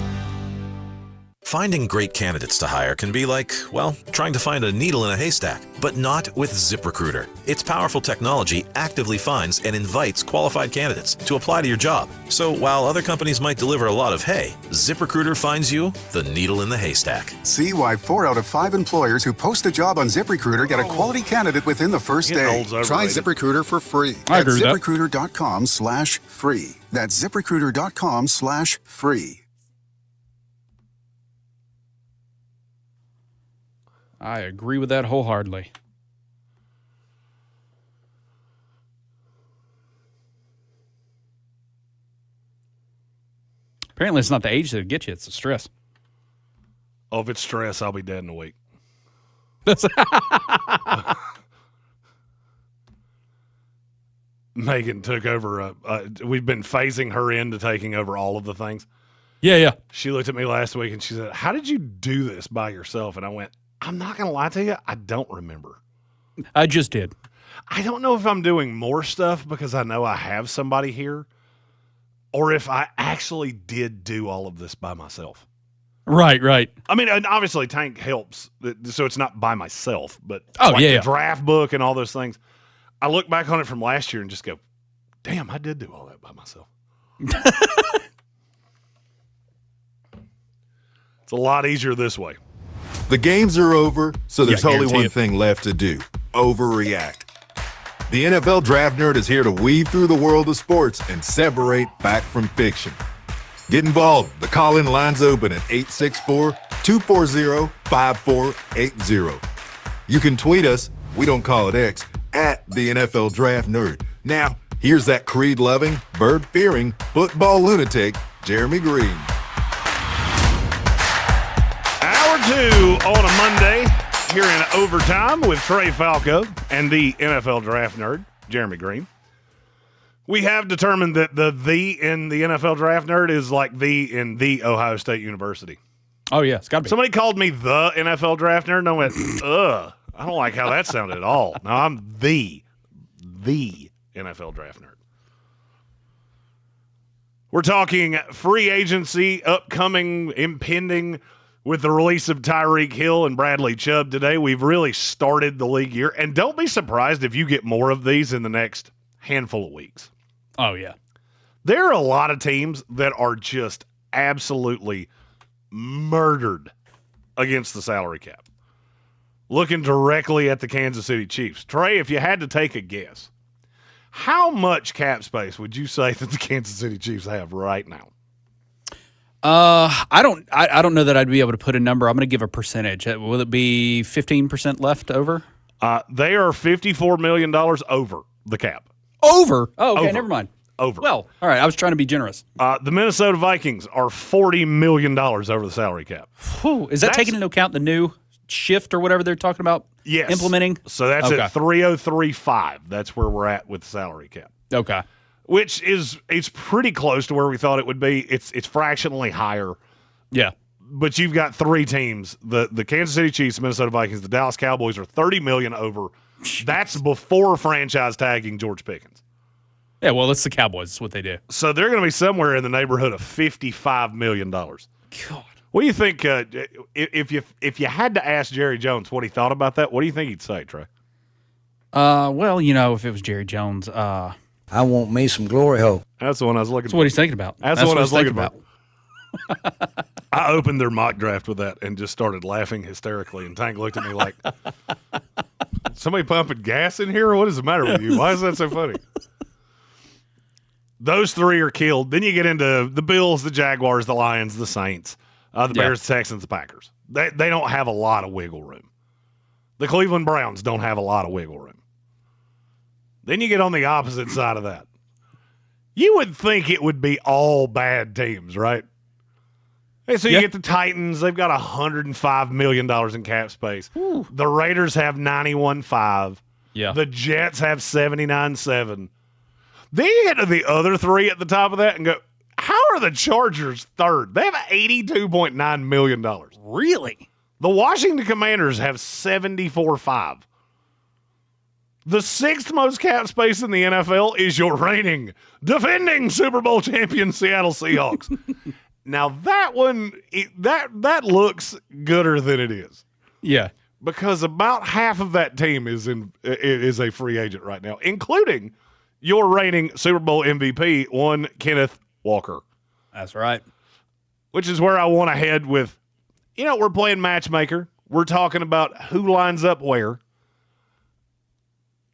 Finding great candidates to hire can be like, well, trying to find a needle in a haystack, but not with ZipRecruiter. Its powerful technology actively finds and invites qualified candidates to apply to your job. So while other companies might deliver a lot of hay, ZipRecruiter finds you the needle in the haystack. See why 4 out of 5 employers who post a job on ZipRecruiter get a quality candidate within the first day. Try ZipRecruiter for free at ZipRecruiter.com/free. That's ZipRecruiter.com/free. I agree with that wholeheartedly. Apparently, it's not the age that gets you; it's the stress. Oh, if it's stress, I'll be dead in a week. Megan took over. We've been phasing her into taking over all of the things. Yeah. She looked at me last week and she said, "How did you do this by yourself?" And I went, I'm not going to lie to you. I don't remember. I just did. I don't know if I'm doing more stuff because I know I have somebody here or if I actually did do all of this by myself. Right. I mean, obviously Tank helps, so it's not by myself, but the draft book and all those things. I look back on it from last year and just go, damn, I did do all that by myself. It's a lot easier this way. The games are over, so there's only one thing left to do. Overreact. The NFL Draft Nerd is here to weave through the world of sports and separate fact from fiction. Get involved. The call-in line's open at 864-240-5480. You can tweet us, we don't call it X, at the NFL Draft Nerd. Now, here's that creed-loving, bird-fearing, football lunatic, Jeremy Greene. Hour 2 on a Monday here in overtime with Trey Falco and the NFL Draft Nerd, Jeremy Greene. We have determined that the in the NFL Draft Nerd is like the in the Ohio State University. Oh, yeah, it's got to be. Somebody called me the NFL Draft Nerd, and I went, ugh, I don't like how that sounded at all. No, I'm the NFL Draft Nerd. We're talking free agency, upcoming, impending, with the release of Tyreek Hill and Bradley Chubb today. We've really started the league year. And don't be surprised if you get more of these in the next handful of weeks. Oh, yeah. There are a lot of teams that are just absolutely murdered against the salary cap. Looking directly at the Kansas City Chiefs. Trey, if you had to take a guess, how much cap space would you say that the Kansas City Chiefs have right now? I don't know that I'd be able to put a number. I'm going to give a percentage. Will it be 15% left over? They are $54 million over the cap. Over? Oh, okay, over. Never mind. Over. Well, all right, I was trying to be generous. The Minnesota Vikings are $40 million over the salary cap. Whew. Is that taking into account the new shift or whatever they're talking about implementing? So that's at 303.5. That's where we're at with the salary cap. Okay. Which is, it's pretty close to where we thought it would be. It's fractionally higher. Yeah. But you've got three teams: the Kansas City Chiefs, Minnesota Vikings, the Dallas Cowboys are $30 million over. That's before franchise tagging George Pickens. Yeah, well, it's the Cowboys. That's what they do. So they're going to be somewhere in the neighborhood of $55 million. God, what do you think? If you had to ask Jerry Jones what he thought about that, what do you think he'd say, Trey? Well, if it was Jerry Jones, I want me some glory hole. That's the one I was looking that's for. what he's thinking about. That's what I was looking for. I opened their mock draft with that and just started laughing hysterically. And Tank looked at me like, somebody pumping gas in here? What is the matter with you? Why is that so funny? Those three are killed. Then you get into the Bills, the Jaguars, the Lions, the Saints, the Bears, the Texans, the Packers. They don't have a lot of wiggle room. The Cleveland Browns don't have a lot of wiggle room. Then you get on the opposite side of that. You would think it would be all bad teams, right? Hey, so you get the Titans. They've got $105 million in cap space. Ooh. The Raiders have 91.5. Yeah. The Jets have 79.7. Then you get to the other three at the top of that and go, how are the Chargers third? They have $82.9 million. Really? The Washington Commanders have 74.5. The sixth most cap space in the NFL is your reigning, defending Super Bowl champion Seattle Seahawks. Now that one, that looks gooder than it is. Yeah. Because about half of that team is a free agent right now, including your reigning Super Bowl MVP, one Kenneth Walker. That's right. Which is where I want to head with, we're playing matchmaker. We're talking about who lines up where.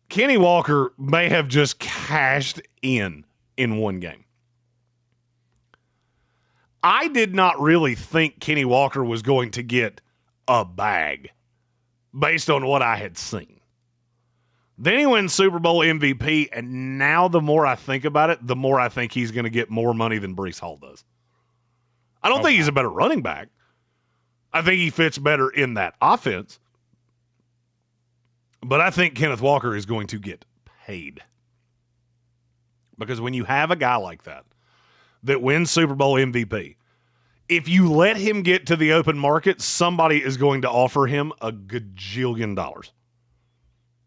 Kenny Walker may have just cashed in one game. I did not really think Kenny Walker was going to get a bag based on what I had seen. Then he wins Super Bowl MVP, and now the more I think about it, the more I think he's going to get more money than Breece Hall does. I don't think he's a better running back. I think he fits better in that offense. But I think Kenneth Walker is going to get paid. Because when you have a guy like that wins Super Bowl MVP, if you let him get to the open market, somebody is going to offer him a gajillion dollars.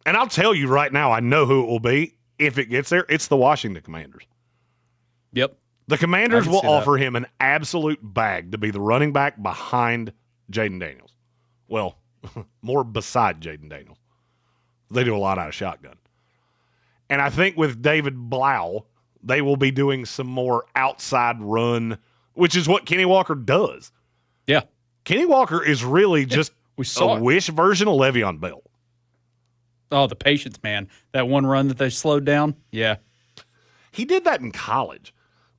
And I'll tell you right now, I know who it will be if it gets there. It's the Washington Commanders. Yep. The Commanders will offer him an absolute bag to be the running back behind Jaden Daniels. Well, more beside Jaden Daniels. They do a lot out of shotgun. And I think with David Blau, they will be doing some more outside run, which is what Kenny Walker does. Yeah. Kenny Walker is really just a wish version of Le'Veon Bell. Oh, the patience, man. That one run that they slowed down. Yeah. He did that in college.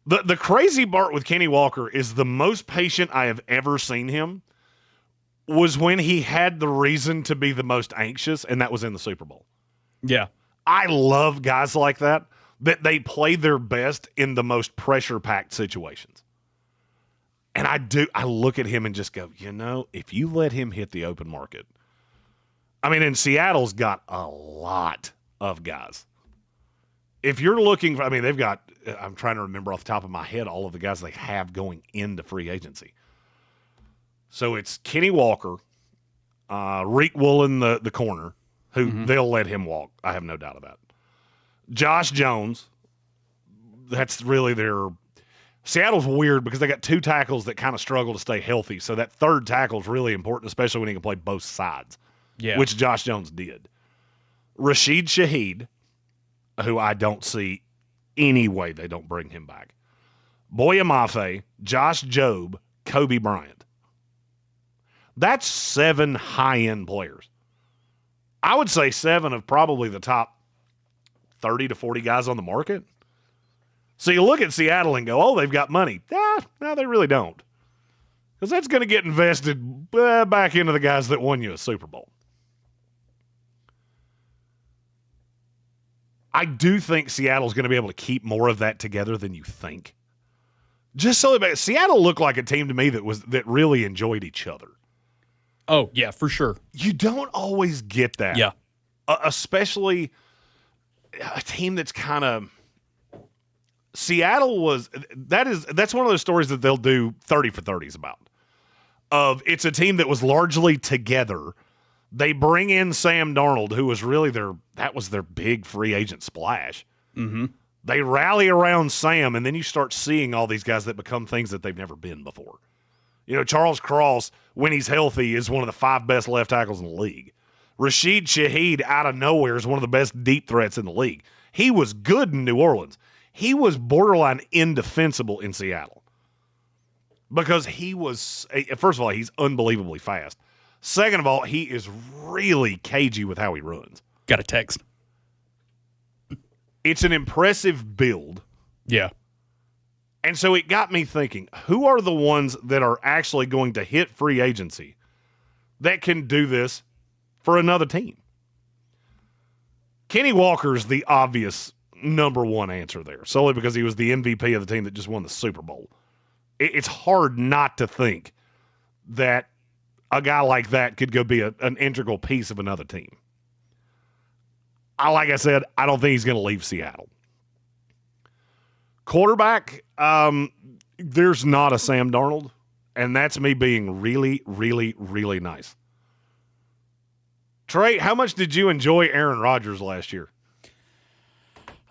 The crazy part with Kenny Walker is the most patient I have ever seen him was when he had the reason to be the most anxious, and that was in the Super Bowl. Yeah. I love guys like that they play their best in the most pressure-packed situations. And I look at him and just go, if you let him hit the open market. I mean, and Seattle's got a lot of guys. If you're looking for, they've got, I'm trying to remember off the top of my head all of the guys they have going into free agency. So it's Kenny Walker, Reek Woolen, the corner, who they'll let him walk. I have no doubt about it. Josh Jones, that's really their – Seattle's weird because they got two tackles that kind of struggle to stay healthy. So that third tackle is really important, especially when he can play both sides, which Josh Jones did. Rashid Shaheed, who I don't see any way they don't bring him back. Boye Mafe, Josh Jobe, Kobe Bryant. That's 7 high-end players. I would say 7 of probably the top 30 to 40 guys on the market. So you look at Seattle and go, they've got money. No, they really don't. Because that's going to get invested back into the guys that won you a Super Bowl. I do think Seattle's going to be able to keep more of that together than you think. Just so that Seattle looked like a team to me that really enjoyed each other. Oh, yeah, for sure. You don't always get that. Yeah. Especially a team that's kind of Seattle was that's one of those stories that they'll do 30 for 30s about. it's a team that was largely together. They bring in Sam Darnold, who was really their big free agent splash. Mm-hmm. They rally around Sam, and then you start seeing all these guys that become things that they've never been before. Charles Cross, when he's healthy, is one of the 5 best left tackles in the league. Rashid Shaheed, out of nowhere, is one of the best deep threats in the league. He was good in New Orleans. He was borderline indefensible in Seattle because he was, first of all, he's unbelievably fast. Second of all, he is really cagey with how he runs. Got a text. It's an impressive build. Yeah. And so it got me thinking, who are the ones that are actually going to hit free agency that can do this for another team? Kenny Walker's the obvious number one answer there, solely because he was the MVP of the team that just won the Super Bowl. It's hard not to think that a guy like that could go be an integral piece of another team. Like I said, I don't think he's going to leave Seattle. Quarterback, there's not a Sam Darnold, and that's me being really, really, really nice. Trey, how much did you enjoy Aaron Rodgers last year?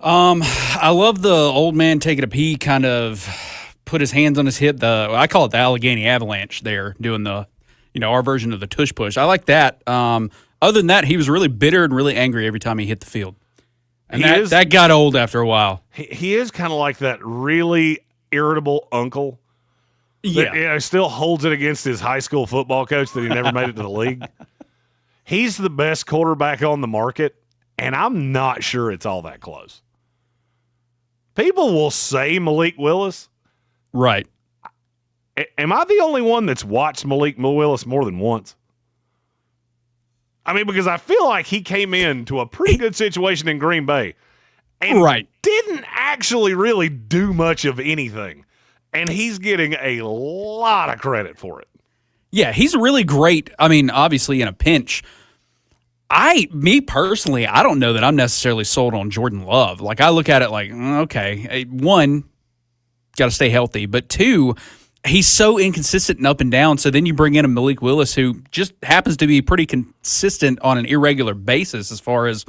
I love the old man taking a pee, kind of put his hands on his hip. I call it the Allegheny Avalanche there, doing our version of the tush push. I like that. Other than that, he was really bitter and really angry every time he hit the field. And that got old after a while. He is kind of like that really irritable uncle. Yeah. That, still holds it against his high school football coach that he never made it to the league. He's the best quarterback on the market, and I'm not sure it's all that close. People will say Malik Willis. Right. Am I the only one that's watched Malik Willis more than once? I mean, because I feel like he came into a pretty good situation in Green Bay and didn't actually really do much of anything. And he's getting a lot of credit for it. Yeah, he's really great. I mean, obviously in a pinch. Me personally, I don't know that I'm necessarily sold on Jordan Love. Like, I look at it like, okay, one, got to stay healthy. But two, he's so inconsistent and up and down. So then you bring in a Malik Willis who just happens to be pretty consistent on an irregular basis as far as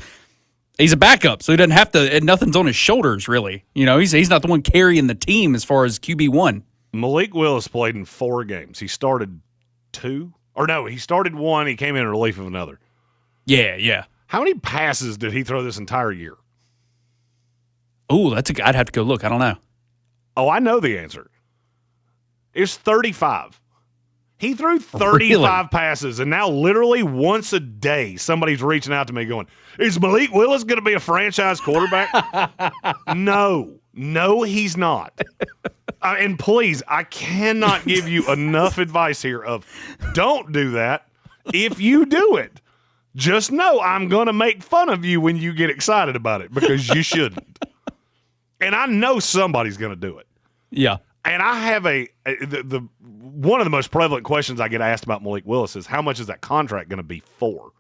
he's a backup. So he doesn't have to, nothing's on his shoulders, really. He's not the one carrying the team as far as QB1. Malik Willis played in 4 games. He started 2. Or no, he started 1. He came in relief of another. Yeah. How many passes did he throw this entire year? Oh, I'd have to go look. I don't know. Oh, I know the answer. It's 35. He threw 35 passes, and now literally once a day, somebody's reaching out to me going, is Malik Willis going to be a franchise quarterback? No, he's not. And please, I cannot give you enough advice here of don't do that. If you do it, just know I'm going to make fun of you when you get excited about it because you shouldn't. And I know somebody's going to do it. Yeah. And I have one of the most prevalent questions I get asked about Malik Willis is how much is that contract going to be for?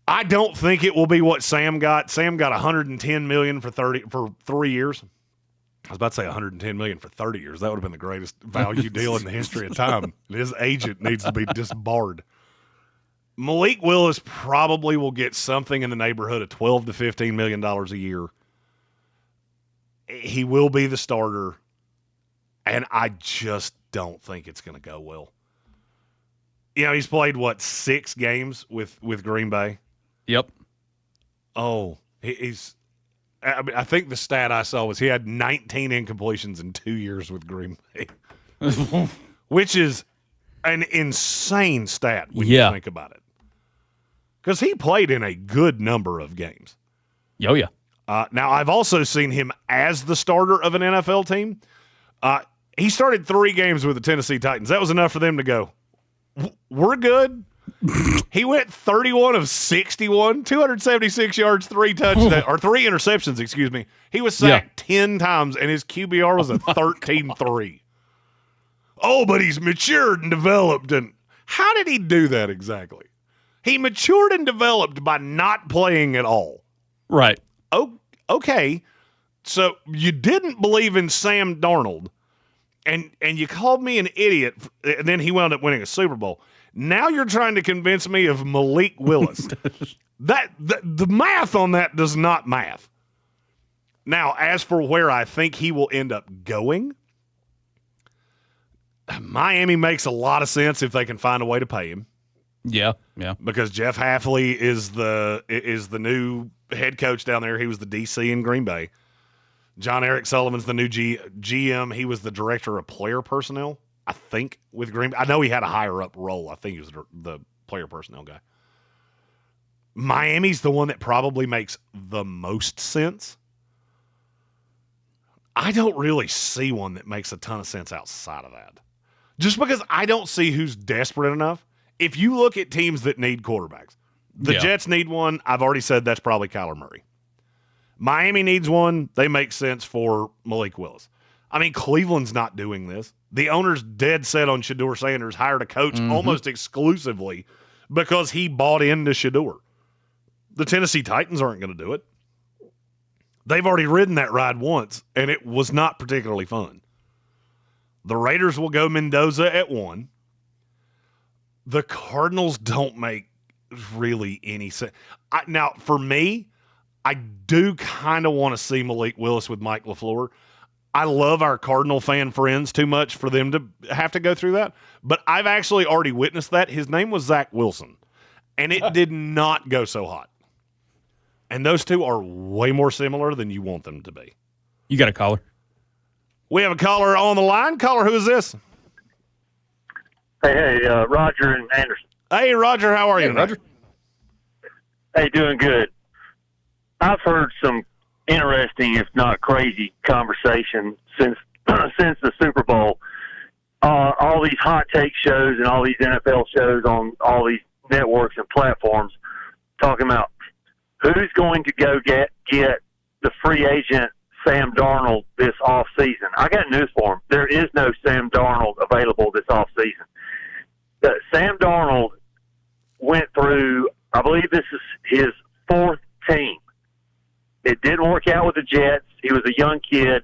I don't think it will be what Sam got. Sam got $110 million for 3 years. I was about to say $110 million for 30 years. That would have been the greatest value deal in the history of time. His agent needs to be disbarred. Malik Willis probably will get something in the neighborhood of $12 to $15 million a year. He will be the starter, and I just don't think it's going to go well. He's played, 6 games with Green Bay? Yep. Oh, I think the stat I saw was he had 19 incompletions in 2 years with Green Bay, which is an insane stat when you think about it. Because he played in a good number of games. Oh, yeah. Now, I've also seen him as the starter of an NFL team. He started 3 games with the Tennessee Titans. That was enough for them to go, we're good. He went 31 of 61, 276 yards, 3 touchdowns, or 3 interceptions, excuse me. He was sacked 10 times, and his QBR was a 13-3. Oh, but he's matured and developed. And how did he do that exactly? He matured and developed by not playing at all. Right. Oh, okay. So you didn't believe in Sam Darnold, And you called me an idiot, and then he wound up winning a Super Bowl. Now you're trying to convince me of Malik Willis. The math on that does not math. Now, as for where I think he will end up going, Miami makes a lot of sense if they can find a way to pay him. Yeah. Because Jeff Hafley is the new head coach down there. He was the DC in Green Bay. John Eric Sullivan's the new GM. He was the director of player personnel, I think, with Green Bay. I know he had a higher up role. I think he was the player personnel guy. Miami's the one that probably makes the most sense. I don't really see one that makes a ton of sense outside of that. Just because I don't see who's desperate enough. If you look at teams that need quarterbacks, the Jets need one. I've already said that's probably Kyler Murray. Miami needs one. They make sense for Malik Willis. I mean, Cleveland's not doing this. The owner's dead set on Shedeur Sanders, hired a coach almost exclusively because he bought into Shedeur. The Tennessee Titans aren't going to do it. They've already ridden that ride once, and it was not particularly fun. The Raiders will go Mendoza at 1. The Cardinals don't make really any sense. Now, for me, I do kind of want to see Malik Willis with Mike LaFleur. I love our Cardinal fan friends too much for them to have to go through that. But I've actually already witnessed that. His name was Zach Wilson, and it did not go so hot. And those two are way more similar than you want them to be. You got a caller? We have a caller on the line. Caller, who is this? Hey, Roger and Anderson. Hey, Roger, how are you, Roger? Hey, doing good. I've heard some interesting, if not crazy, conversation since the Super Bowl. All these hot take shows and all these NFL shows on all these networks and platforms talking about who's going to go get the free agent Sam Darnold this offseason. I got news for him. There is no Sam Darnold available this offseason. Sam Darnold went through, I believe this is his 4th team. It didn't work out with the Jets. He was a young kid.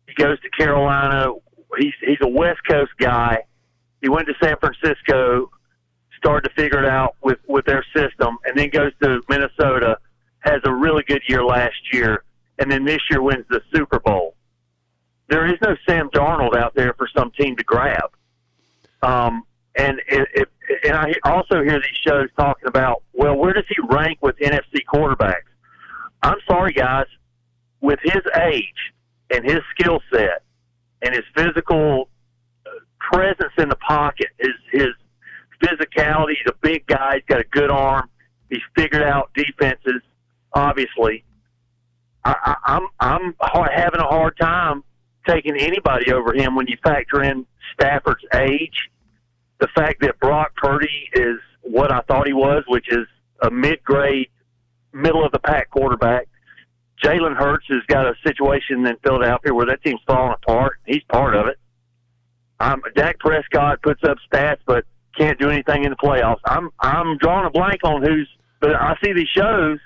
He goes to Carolina. He's a West Coast guy. He went to San Francisco, started to figure it out with their system, and then goes to Minnesota, has a really good year last year, and then this year wins the Super Bowl. There is no Sam Darnold out there for some team to grab. And I also hear these shows talking about, well, where does he rank with NFC quarterbacks? I'm sorry, guys. With his age and his skill set and his physical presence in the pocket, his physicality, he's a big guy. He's got a good arm. He's figured out defenses, obviously. I'm having a hard time taking anybody over him when you factor in Stafford's age, the fact that Brock Purdy is what I thought he was, which is a mid-grade, middle-of-the-pack quarterback. Jalen Hurts has got a situation in Philadelphia where that team's falling apart. He's part of it. Dak Prescott puts up stats but can't do anything in the playoffs. I'm drawing a blank on but I see these shows,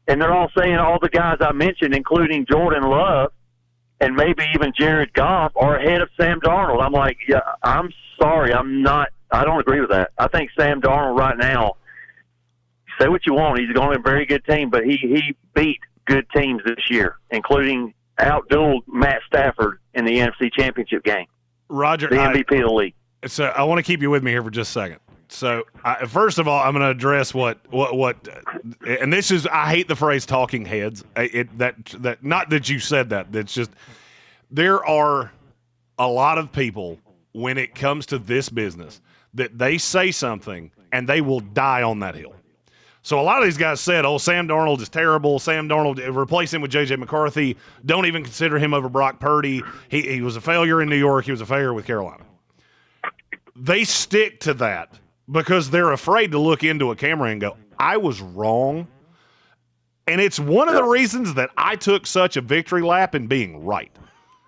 and they're all saying all the guys I mentioned, including Jordan Love and maybe even Jared Goff, are ahead of Sam Darnold. I'm like, yeah, I'm sorry. I don't agree with that. I think Sam Darnold right now, say what you want, he's going to a very good team, but he beat good teams this year, including outdueled Matt Stafford in the NFC Championship game. Roger, the MVP of the league. So I want to keep you with me here for just a second. So first of all, I'm going to address what, and this is, I hate the phrase "talking heads." That not that you said that. That's just, there are a lot of people when it comes to this business that they say something and they will die on that hill. So a lot of these guys said, "Oh, Sam Darnold is terrible. Sam Darnold, replace him with J.J. McCarthy. Don't even consider him over Brock Purdy. He was a failure in New York. He was a failure with Carolina." They stick to that because they're afraid to look into a camera and go, "I was wrong." And it's one of the reasons that I took such a victory lap in being right.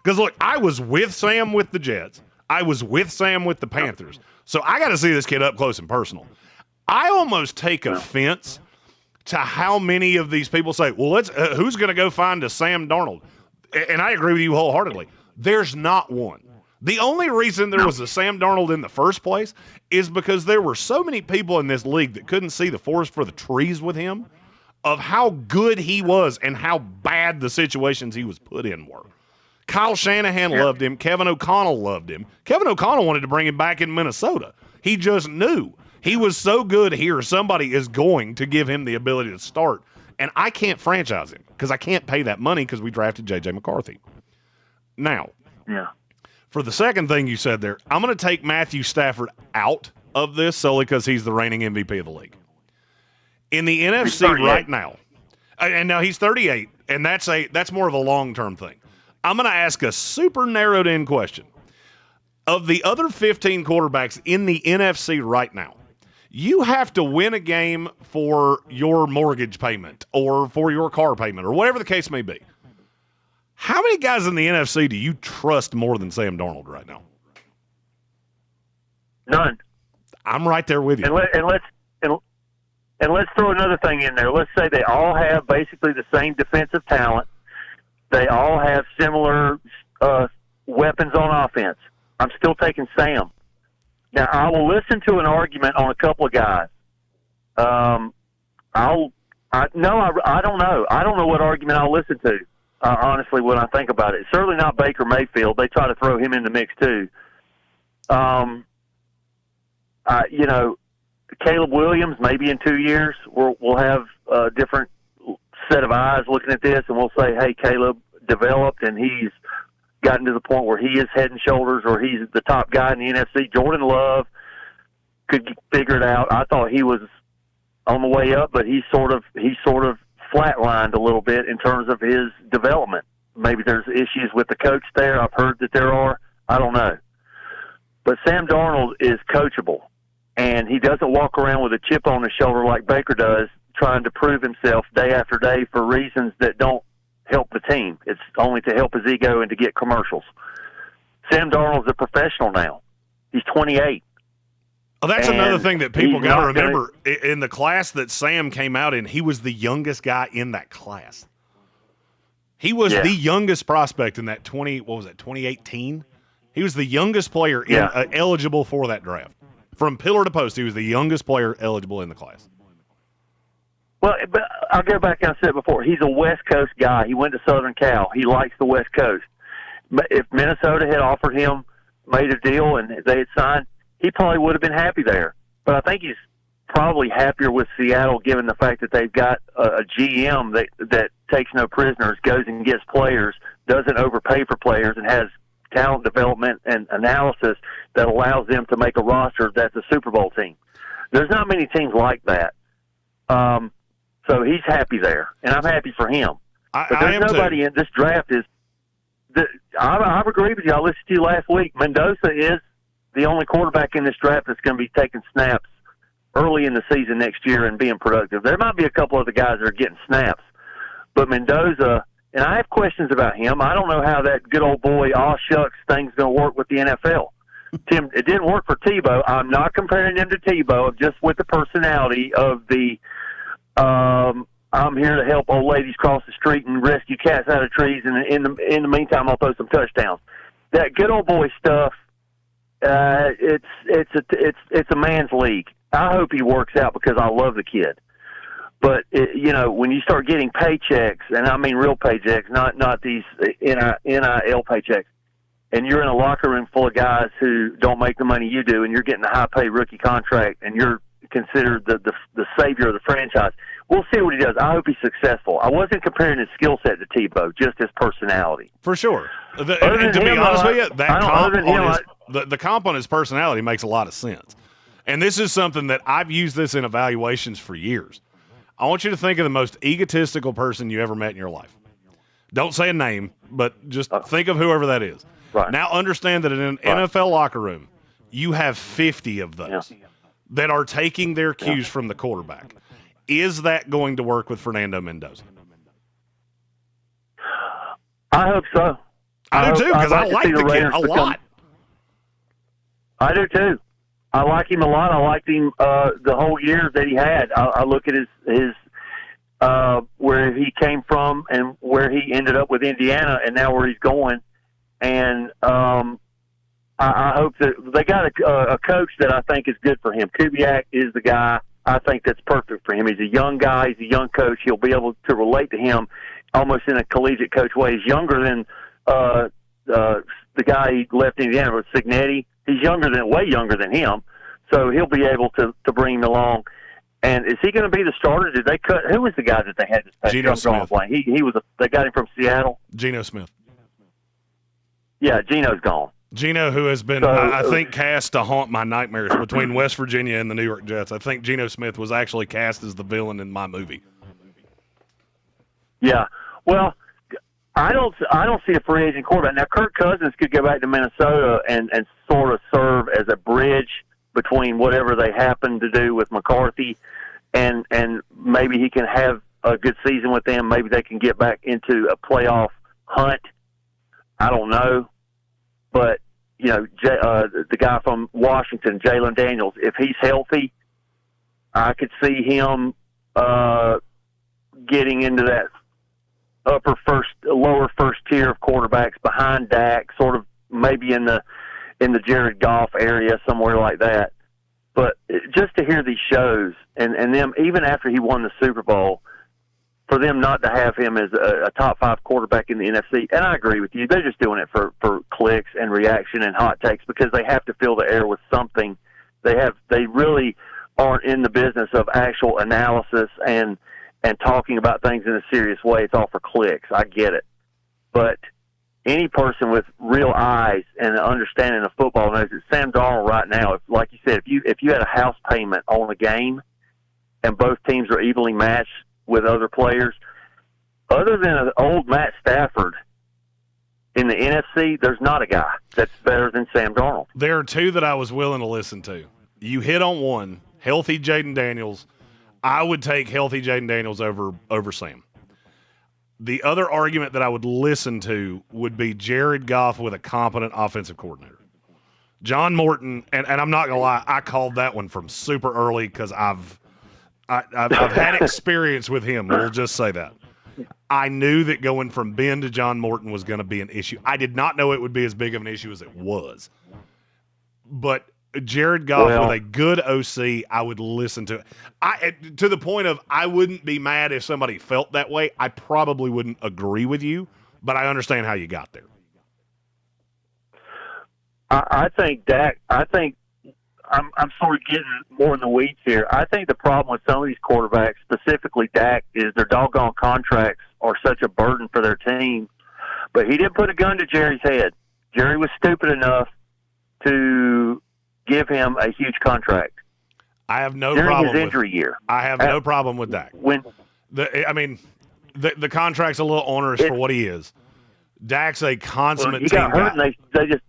Because, look, I was with Sam with the Jets. I was with Sam with the Panthers. So I got to see this kid up close and personal. I almost take offense to how many of these people say, well, who's going to go find a Sam Darnold? And I agree with you wholeheartedly. There's not one. The only reason there was a Sam Darnold in the first place is because there were so many people in this league that couldn't see the forest for the trees with him of how good he was and how bad the situations he was put in were. Kyle Shanahan loved him. Kevin O'Connell loved him. Kevin O'Connell wanted to bring him back in Minnesota. He just knew he was so good here, somebody is going to give him the ability to start. And I can't franchise him because I can't pay that money because we drafted J.J. McCarthy. Now, for the second thing you said there, I'm going to take Matthew Stafford out of this solely because he's the reigning MVP of the league. In the NFC right now, and now he's 38, and that's more of a long-term thing. I'm going to ask a super narrowed-in question. Of the other 15 quarterbacks in the NFC right now, you have to win a game for your mortgage payment or for your car payment or whatever the case may be. How many guys in the NFC do you trust more than Sam Darnold right now? None. I'm right there with you. And let's throw another thing in there. Let's say they all have basically the same defensive talent. They all have similar weapons on offense. I'm still taking Sam. Now, I will listen to an argument on a couple of guys. I don't know. I don't know what argument I'll listen to, honestly, when I think about it. Certainly not Baker Mayfield. They try to throw him in the mix, too. Caleb Williams, maybe in 2 years, we'll have a different set of eyes looking at this, and we'll say, hey, Caleb developed, and he's gotten to the point where he is head and shoulders, or he's the top guy in the NFC. Jordan Love could figure it out. I thought he was on the way up, but he sort of flatlined a little bit in terms of his development. Maybe there's issues with the coach there. I've heard that there are. I don't know. But Sam Darnold is coachable, and he doesn't walk around with a chip on his shoulder like Baker does, trying to prove himself day after day for reasons that don't help the team. It's only to help his ego and to get commercials. Sam Darnold's a professional now. He's 28. Oh, that's another thing that people got to remember. In the class that Sam came out in, he was the youngest guy in that class. He was the youngest prospect in that 2018? He was the youngest player eligible for that draft. From pillar to post, he was the youngest player eligible in the class. Well, but I'll go back and I said before, he's a West Coast guy. He went to Southern Cal. He likes the West Coast. If Minnesota had offered him, made a deal, and they had signed, he probably would have been happy there. But I think he's probably happier with Seattle given the fact that they've got a GM that takes no prisoners, goes and gets players, doesn't overpay for players, and has talent development and analysis that allows them to make a roster that's a Super Bowl team. There's not many teams like that. So he's happy there, and I'm happy for him. But there's nobody in this draft I agree with you. I listened to you last week. Mendoza is the only quarterback in this draft that's going to be taking snaps early in the season next year and being productive. There might be a couple other guys that are getting snaps, but Mendoza, and I have questions about him. I don't know how that good old boy, aw shucks, thing's going to work with the NFL. Tim, it didn't work for Tebow. I'm not comparing him to Tebow, just with the personality of the I'm here to help old ladies cross the street and rescue cats out of trees, and in the meantime, I'll throw some touchdowns. That good old boy stuff, it's a man's league. I hope he works out because I love the kid. But when you start getting paychecks, and I mean real paychecks, not these NIL paychecks, and you're in a locker room full of guys who don't make the money you do, and you're getting a high-pay rookie contract, and you're considered the savior of the franchise. We'll see what he does. I hope he's successful. I wasn't comparing his skill set to Tebow, just his personality. For sure. And to be honest with you, the comp on his personality makes a lot of sense. And this is something that I've used this in evaluations for years. I want you to think of the most egotistical person you ever met in your life. Don't say a name, but just think of whoever that is. Right. Now understand that in an NFL locker room, you have 50 of those that are taking their cues from the quarterback. Is that going to work with Fernando Mendoza? I hope so. I do too, because I like the kid a lot. I do too. I like him a lot. I liked him the whole year that he had. I look at his where he came from and where he ended up with Indiana, and now where he's going. And I hope that they got a coach that I think is good for him. Kubiak is the guy I think that's perfect for him. He's a young guy. He's a young coach. He'll be able to relate to him almost in a collegiate coach way. He's younger than the guy he left Indiana with Signetti. He's way younger than him. So he'll be able to bring him along. And is he going to be the starter? Did they cut? Who was the guy that they had this past Geno Smith. He was. They got him from Seattle. Geno Smith. Yeah, Geno's gone. Geno, who has been, I think, cast to haunt my nightmares between West Virginia and the New York Jets. I think Geno Smith was actually cast as the villain in my movie. Yeah. Well, I don't see a free agent quarterback. Now, Kirk Cousins could go back to Minnesota and sort of serve as a bridge between whatever they happen to do with McCarthy, and maybe he can have a good season with them. Maybe they can get back into a playoff hunt. I don't know. But, the guy from Washington, Jalen Daniels, if he's healthy, I could see him getting into that lower first tier of quarterbacks behind Dak, sort of maybe in the Jared Goff area, somewhere like that. But just to hear these shows and them, even after he won the Super Bowl, for them not to have him as a top 5 quarterback in the NFC, and I agree with you, they're just doing it for clicks and reaction and hot takes because they have to fill the air with something. They really aren't in the business of actual analysis and talking about things in a serious way. It's all for clicks. I get it. But any person with real eyes and an understanding of football knows that Sam Darnold right now, like you said, if you had a house payment on a game and both teams are evenly matched with other players, other than an old Matt Stafford in the NFC, there's not a guy that's better than Sam Darnold. There are two that I was willing to listen to. You hit on one, healthy Jaden Daniels. I would take healthy Jaden Daniels over Sam. The other argument that I would listen to would be Jared Goff with a competent offensive coordinator. John Morton, and I'm not going to lie, I called that one from super early because I've had experience with him. We'll just say that. I knew that going from Ben to John Morton was going to be an issue. I did not know it would be as big of an issue as it was. But Jared Goff with a good OC, I would listen to it. To the point of I wouldn't be mad if somebody felt that way. I probably wouldn't agree with you, but I understand how you got there. I think Dak. I'm sort of getting more in the weeds here. I think the problem with some of these quarterbacks, specifically Dak, is their doggone contracts are such a burden for their team. But he didn't put a gun to Jerry's head. Jerry was stupid enough to give him a huge contract. I have no during problem his injury year. I have no problem with Dak. The contract's a little onerous for what he is. Dak's a consummate he got team hurt guy. and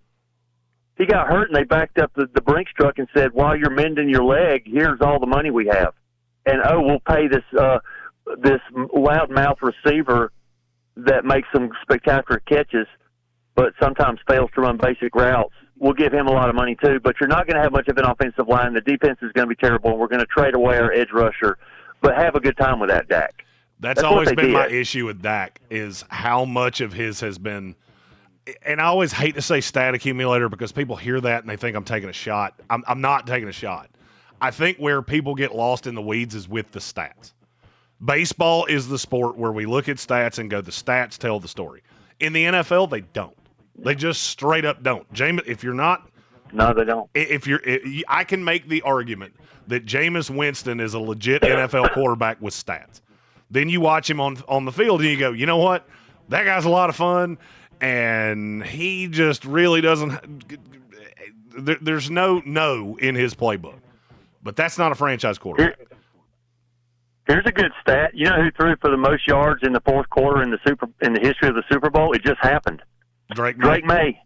he got hurt, and they backed up the Brinks truck and said, while you're mending your leg, here's all the money we have. And, we'll pay this loudmouth receiver that makes some spectacular catches but sometimes fails to run basic routes. We'll give him a lot of money, too, but you're not going to have much of an offensive line. The defense is going to be terrible, and we're going to trade away our edge rusher. But have a good time with that, Dak. That's always been my issue with Dak is how much of his has been – and I always hate to say stat accumulator because people hear that and they think I'm taking a shot. I'm not taking a shot. I think where people get lost in the weeds is with the stats. Baseball is the sport where we look at stats and go, the stats tell the story. In the NFL, they don't. They just straight up don't. Jameis, if you're not – no, they don't. I can make the argument that Jameis Winston is a legit NFL quarterback with stats. Then you watch him on the field and you go, you know what? That guy's a lot of fun. And he just really doesn't – there's no in his playbook. But that's not a franchise quarterback. Here's a good stat. You know who threw for the most yards in the fourth quarter in the history of the Super Bowl? It just happened. Drake May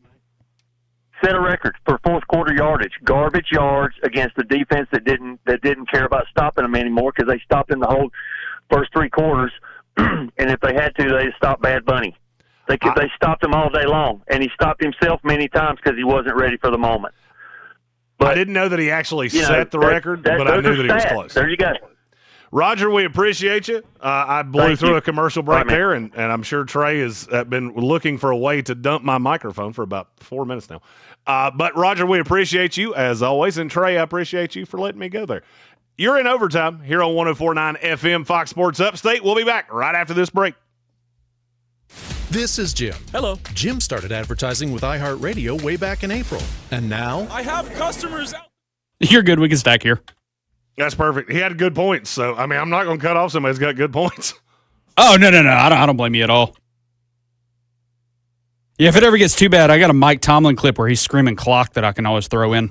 set a record for fourth quarter yardage. Garbage yards against the defense that didn't care about stopping them anymore because they stopped in the whole first 3 quarters. And if they had to, they'd stop Bad Bunny. They stopped him all day long, and he stopped himself many times because he wasn't ready for the moment. But I didn't know that he actually set the record, but I knew that he was close. There you go. Roger, we appreciate you. I blew Thank through you. a commercial break Bye, man. there, and I'm sure Trey has been looking for a way to dump my microphone for about 4 minutes now. But, Roger, we appreciate you, as always. And, Trey, I appreciate you for letting me go there. You're in overtime here on 104.9 FM Fox Sports Upstate. We'll be back right after this break. This is Jim. Hello. Jim started advertising with iHeartRadio way back in April. And now I have customers out. You're good. We can stack here. That's perfect. He had good points. So, I mean, I'm not going to cut off somebody who's got good points. Oh, no. I don't blame you at all. Yeah, if it ever gets too bad, I got a Mike Tomlin clip where he's screaming clock that I can always throw in.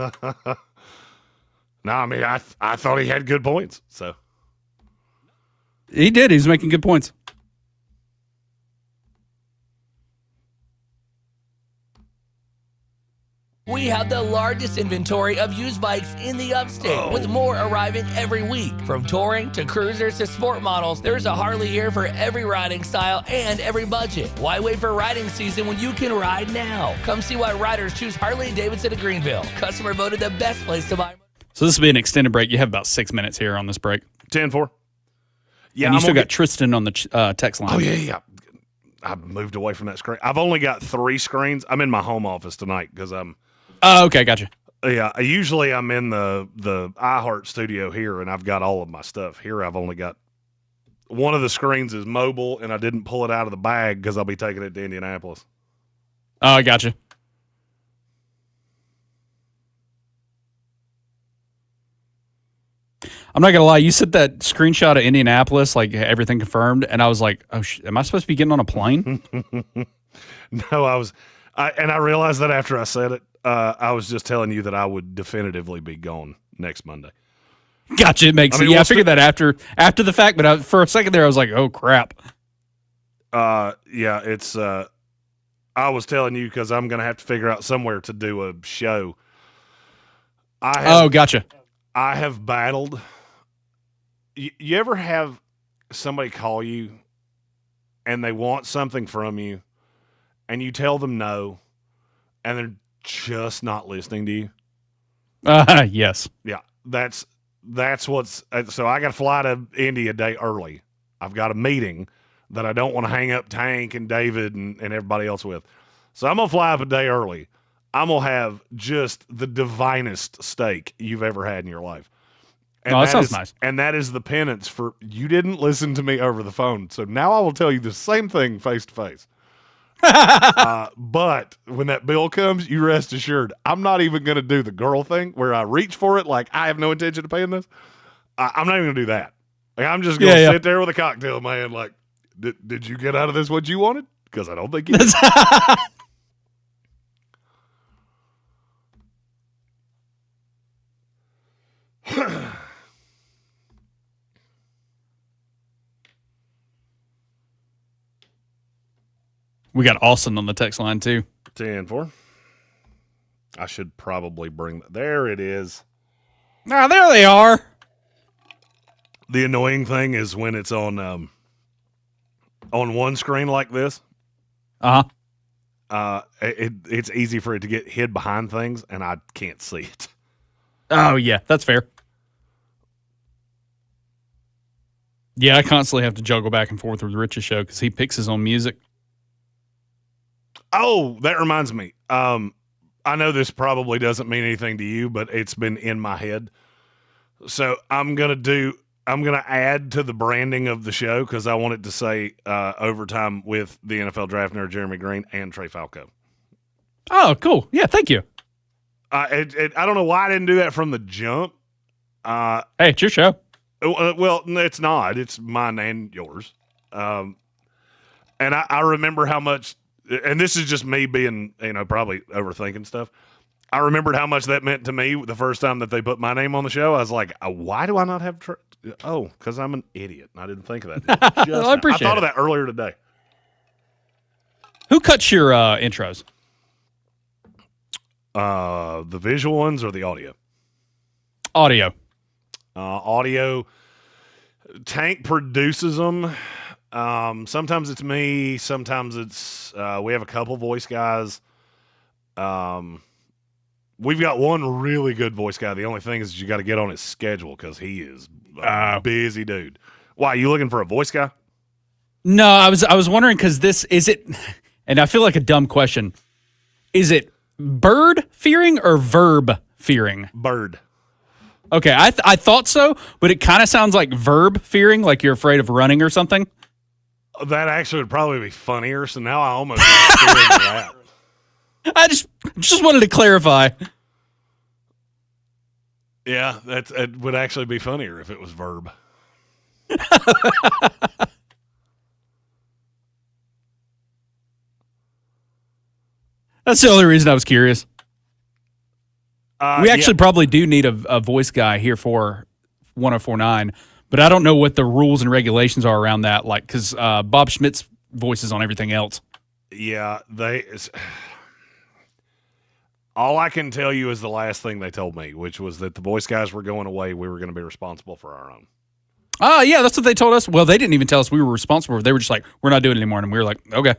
No, I mean, I thought he had good points. So He did. He was making good points. We have the largest inventory of used bikes in the upstate, with more arriving every week. From touring to cruisers to sport models, there's a Harley here for every riding style and every budget. Why wait for riding season when you can ride now? Come see why riders choose Harley-Davidson of Greenville. Customer voted the best place to buy. So this will be an extended break. You have about 6 minutes here on this break. 10-4. Yeah, and you still got Tristan on the text line. Oh, yeah. I moved away from that screen. I've only got 3 screens. I'm in my home office tonight because I'm. Oh, okay, gotcha. Yeah, usually I'm in the iHeart studio here, and I've got all of my stuff. Here I've only got one of the screens is mobile, and I didn't pull it out of the bag because I'll be taking it to Indianapolis. Oh, I gotcha. I'm not gonna lie. You said that screenshot of Indianapolis, like everything confirmed, and I was like, "Oh, am I supposed to be getting on a plane?" No, I realized that after I said it. I was just telling you that I would definitively be gone next Monday. Gotcha. It makes sense. Yeah, I figured that after the fact, but for a second there, I was like, "Oh crap." Yeah, it's. I was telling you because I'm gonna have to figure out somewhere to do a show. Gotcha. I have battled. You ever have somebody call you and they want something from you and you tell them no and they're just not listening to you? Yes. Yeah, that's what's so I got to fly to Indy a day early. I've got a meeting that I don't want to hang up Tank and David and everybody else with. So I'm going to fly up a day early. I'm going to have just the divinest steak you've ever had in your life. And that sounds nice. And that is the penance for you didn't listen to me over the phone. So now I will tell you the same thing face to face. But when that bill comes, you rest assured, I'm not even going to do the girl thing where I reach for it like I have no intention of paying this. I'm not even going to do that. Like, I'm just going to sit there with a cocktail, man. Like, did you get out of this what you wanted? Because I don't think you did. We got Austin on the text line too. 10-4. I should probably bring there it is. Ah, there they are. The annoying thing is when it's on one screen like this. It's easy for it to get hid behind things, and I can't see it. Oh yeah, that's fair. Yeah, I constantly have to juggle back and forth with Rich's show because he picks his own music. Oh, that reminds me. I know this probably doesn't mean anything to you, but it's been in my head. So I'm gonna add to the branding of the show because I want it to say overtime with the NFL draft nerd Jeremy Greene and Trey Falco. Oh, cool. Yeah, thank you. I don't know why I didn't do that from the jump. Hey, it's your show. Well, it's not. It's mine and yours. And I remember how much. And this is just me being, probably overthinking stuff. I remembered how much that meant to me the first time that they put my name on the show. I was like, why do I not have because I'm an idiot. I didn't think of that. I appreciate I thought of that earlier today. Who cuts your intros? The visual ones or the audio? Audio. Audio. Tank produces them. Sometimes it's me. Sometimes it's we have a couple voice guys. We've got one really good voice guy. The only thing is you got to get on his schedule because he is a busy dude. Why, you looking for a voice guy? No, I was wondering because is it, and I feel like a dumb question. Is it bird fearing or verb fearing? Bird. Okay, I thought so, but it kind of sounds like verb fearing, like you're afraid of running or something. That actually would probably be funnier. So now I almost fearing that. I just wanted to clarify. Yeah, it would actually be funnier if it was verb. That's the only reason I was curious. We actually yeah. probably do need a voice guy here for 104.9, but I don't know what the rules and regulations are around that. Like, because Bob Schmidt's voice is on everything else. Yeah, all I can tell you is the last thing they told me, which was that the voice guys were going away. We were going to be responsible for our own. Oh, yeah, that's what they told us. Well, they didn't even tell us we were responsible. They were just like, we're not doing it anymore. And we were like, okay.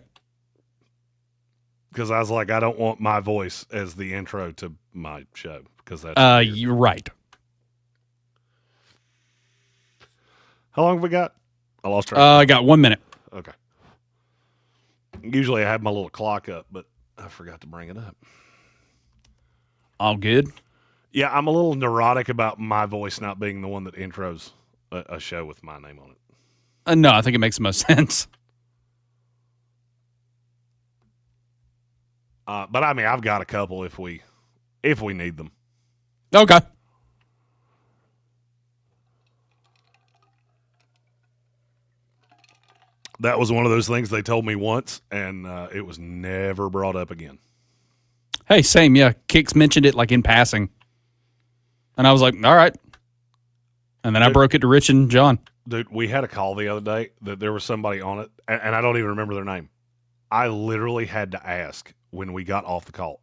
Because I was like, I don't want my voice as the intro to my show. Because that's you're right. How long have we got? I lost track. I got 1 minute. Okay. Usually I have my little clock up, but I forgot to bring it up. All good? Yeah, I'm a little neurotic about my voice not being the one that intros a show with my name on it. No, I think it makes the most sense. But I mean, I've got a couple if we need them. Okay. That was one of those things they told me once, and it was never brought up again. Hey, same, yeah. Kix mentioned it like in passing. And I was like, all right. And then I broke it to Rich and John. Dude, we had a call the other day that there was somebody on it, and I don't even remember their name. I literally had to ask when we got off the call,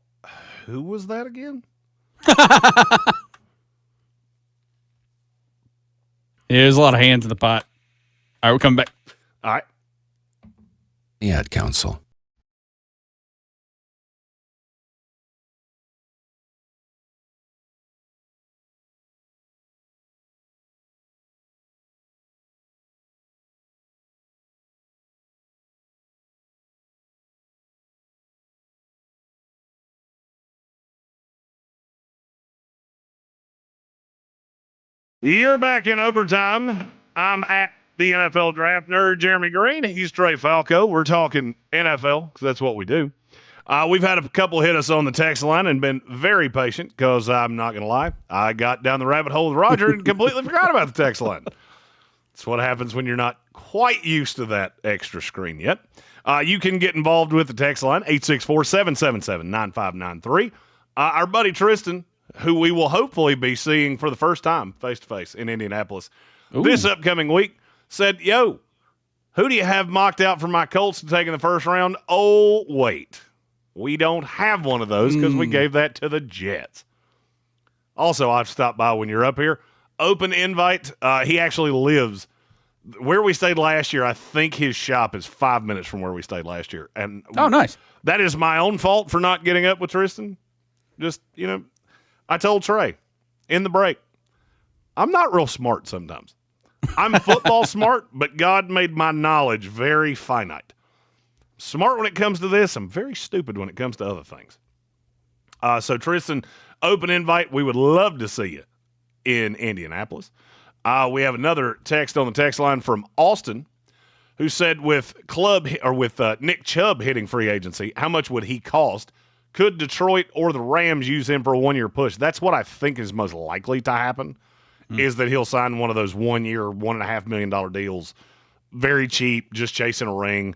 who was that again? There's a lot of hands in the pot. All right, we'll come back. All right. The Ad Council. You're back in overtime. I'm at the NFL Draft Nerd, Jeremy Greene. He's Trey Falco. We're talking NFL because that's what we do. We've had a couple hit us on the text line and been very patient because I'm not going to lie. I got down the rabbit hole with Roger and completely forgot about the text line. That's what happens when you're not quite used to that extra screen yet. You can get involved with the text line, 864-777-9593. Our buddy Tristan, who we will hopefully be seeing for the first time face-to-face in Indianapolis this upcoming week, said, yo, who do you have mocked out for my Colts to take in the first round? Oh, wait. We don't have one of those because we gave that to the Jets. Also, I've stopped by when you're up here. Open invite. He actually lives where we stayed last year. I think his shop is 5 minutes from where we stayed last year. And oh, nice. That is my own fault for not getting up with Tristan. Just, I told Trey in the break, I'm not real smart sometimes. I'm football smart, but God made my knowledge very finite. Smart when it comes to this. I'm very stupid when it comes to other things. So Tristan, open invite. We would love to see you in Indianapolis. We have another text on the text line from Austin who said with Nick Chubb hitting free agency, how much would he cost? Could Detroit or the Rams use him for a one-year push? That's what I think is most likely to happen, is that he'll sign one of those 1 year, $1.5 million deals, very cheap, just chasing a ring.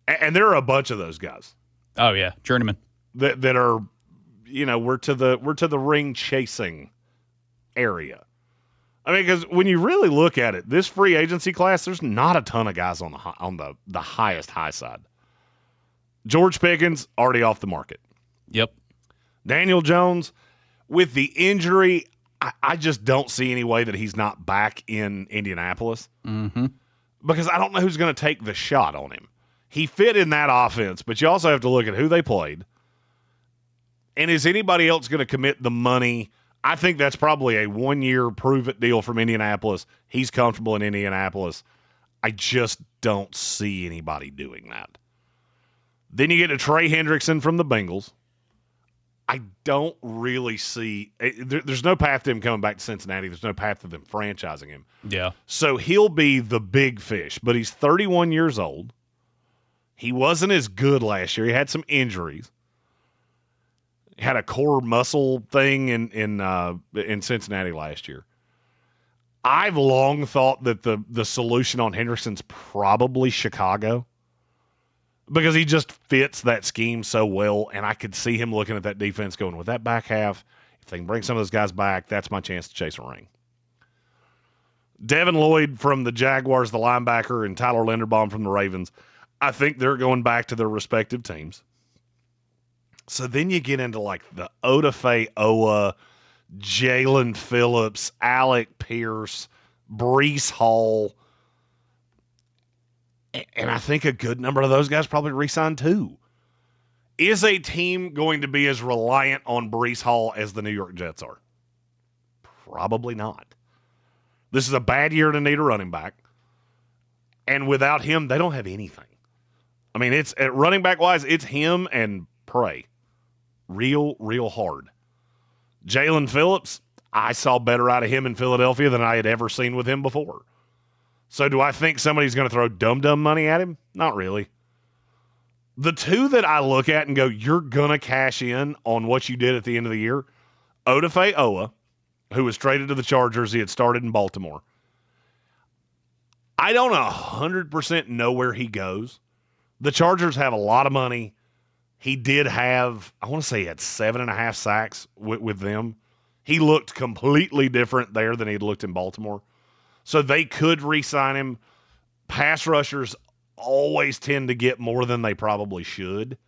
And there are a bunch of those guys. Oh yeah, journeyman. That are, we're to the ring chasing area. I mean, because when you really look at it, this free agency class, there's not a ton of guys on the highest high side. George Pickens, already off the market. Yep. Daniel Jones, with the injury, I just don't see any way that he's not back in Indianapolis. Mm-hmm. Because I don't know who's going to take the shot on him. He fit in that offense, but you also have to look at who they played. And is anybody else going to commit the money? I think that's probably a 1-year prove-it deal from Indianapolis. He's comfortable in Indianapolis. I just don't see anybody doing that. Then you get to Trey Hendrickson from the Bengals. I don't really see there's no path to him coming back to Cincinnati. There's no path to them franchising him. Yeah. So he'll be the big fish, but he's 31 years old. He wasn't as good last year. He had some injuries. He had a core muscle thing in Cincinnati last year. I've long thought that the solution on Hendrickson's probably Chicago, because he just fits that scheme so well, and I could see him looking at that defense going, with that back half, if they can bring some of those guys back, that's my chance to chase a ring. Devin Lloyd from the Jaguars, the linebacker, and Tyler Linderbaum from the Ravens, I think they're going back to their respective teams. So then you get into like the Odafe Owa, Jalen Phillips, Alec Pierce, Breece Hall, and I think a good number of those guys probably re-signed too. Is a team going to be as reliant on Breece Hall as the New York Jets are? Probably not. This is a bad year to need a running back. And without him, they don't have anything. I mean, it's at running back wise, it's him and pray. Real hard. Jalen Phillips, I saw better out of him in Philadelphia than I had ever seen with him before. So do I think somebody's going to throw dumb money at him? Not really. The two that I look at and go, you're going to cash in on what you did at the end of the year, Odafe Owa, who was traded to the Chargers. He had started in Baltimore. I don't 100% know where he goes. The Chargers have a lot of money. He did have, I want to say he had 7.5 sacks with them. He looked completely different there than he'd looked in Baltimore. So they could re-sign him. Pass rushers always tend to get more than they probably should.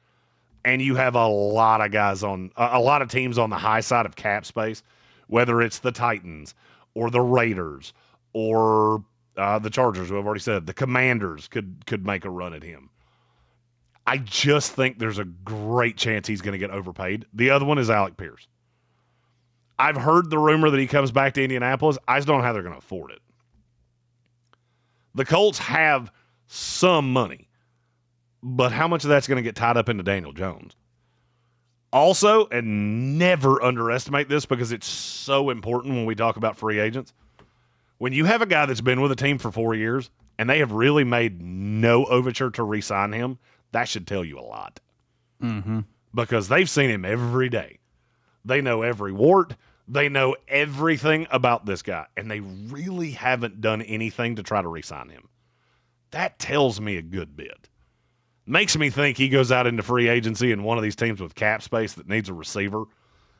And you have a lot of guys a lot of teams on the high side of cap space, whether it's the Titans or the Raiders or the Chargers, who I've already said, the Commanders could make a run at him. I just think there's a great chance he's going to get overpaid. The other one is Alec Pierce. I've heard the rumor that he comes back to Indianapolis. I just don't know how they're going to afford it. The Colts have some money, but how much of that's going to get tied up into Daniel Jones? Also, and never underestimate this because it's so important when we talk about free agents, when you have a guy that's been with a team for 4 years and they have really made no overture to re-sign him, that should tell you a lot. Mm-hmm. Because they've seen him every day. They know every wart. They know everything about this guy, and they really haven't done anything to try to re-sign him. That tells me a good bit. Makes me think he goes out into free agency and one of these teams with cap space that needs a receiver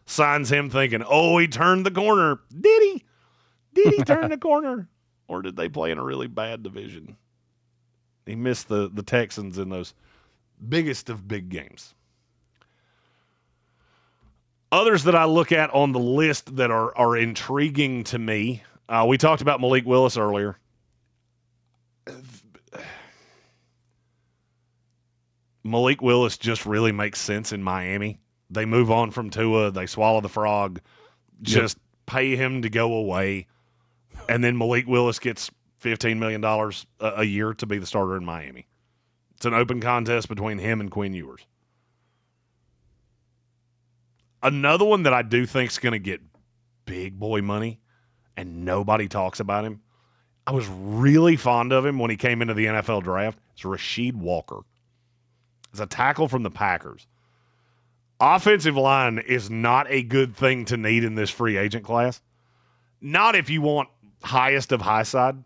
signs him thinking, oh, he turned the corner. Did he? Did he turn the corner? Or did they play in a really bad division? He missed the Texans in those biggest of big games. Others that I look at on the list that are intriguing to me, we talked about Malik Willis earlier. Malik Willis just really makes sense in Miami. They move on from Tua. They swallow the frog. Just pay him to go away. And then Malik Willis gets $15 million a year to be the starter in Miami. It's an open contest between him and Quinn Ewers. Another one that I do think is going to get big boy money, and nobody talks about him. I was really fond of him when he came into the NFL draft. It's Rasheed Walker. It's a tackle from the Packers. Offensive line is not a good thing to need in this free agent class. Not if you want highest of high side.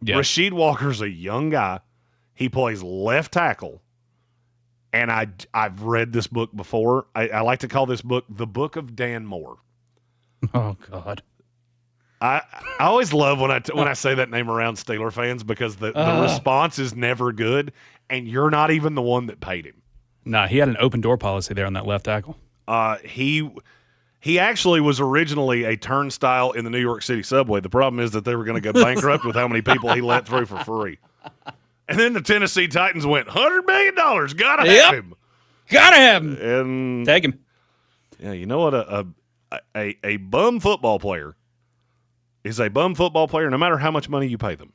Yeah. Rasheed Walker's a young guy. He plays left tackle. And I've read this book before. I like to call this book The Book of Dan Moore. Oh, God. I always love when I say that name around Steeler fans because the response is never good, and you're not even the one that paid him. Nah, he had an open door policy there on that left tackle. He actually was originally a turnstile in the New York City subway. The problem is that they were going to go bankrupt with how many people he let through for free. And then the Tennessee Titans went, $100 million, gotta have him. Gotta have him. And take him. Yeah, you know what? A bum football player is a bum football player no matter how much money you pay them.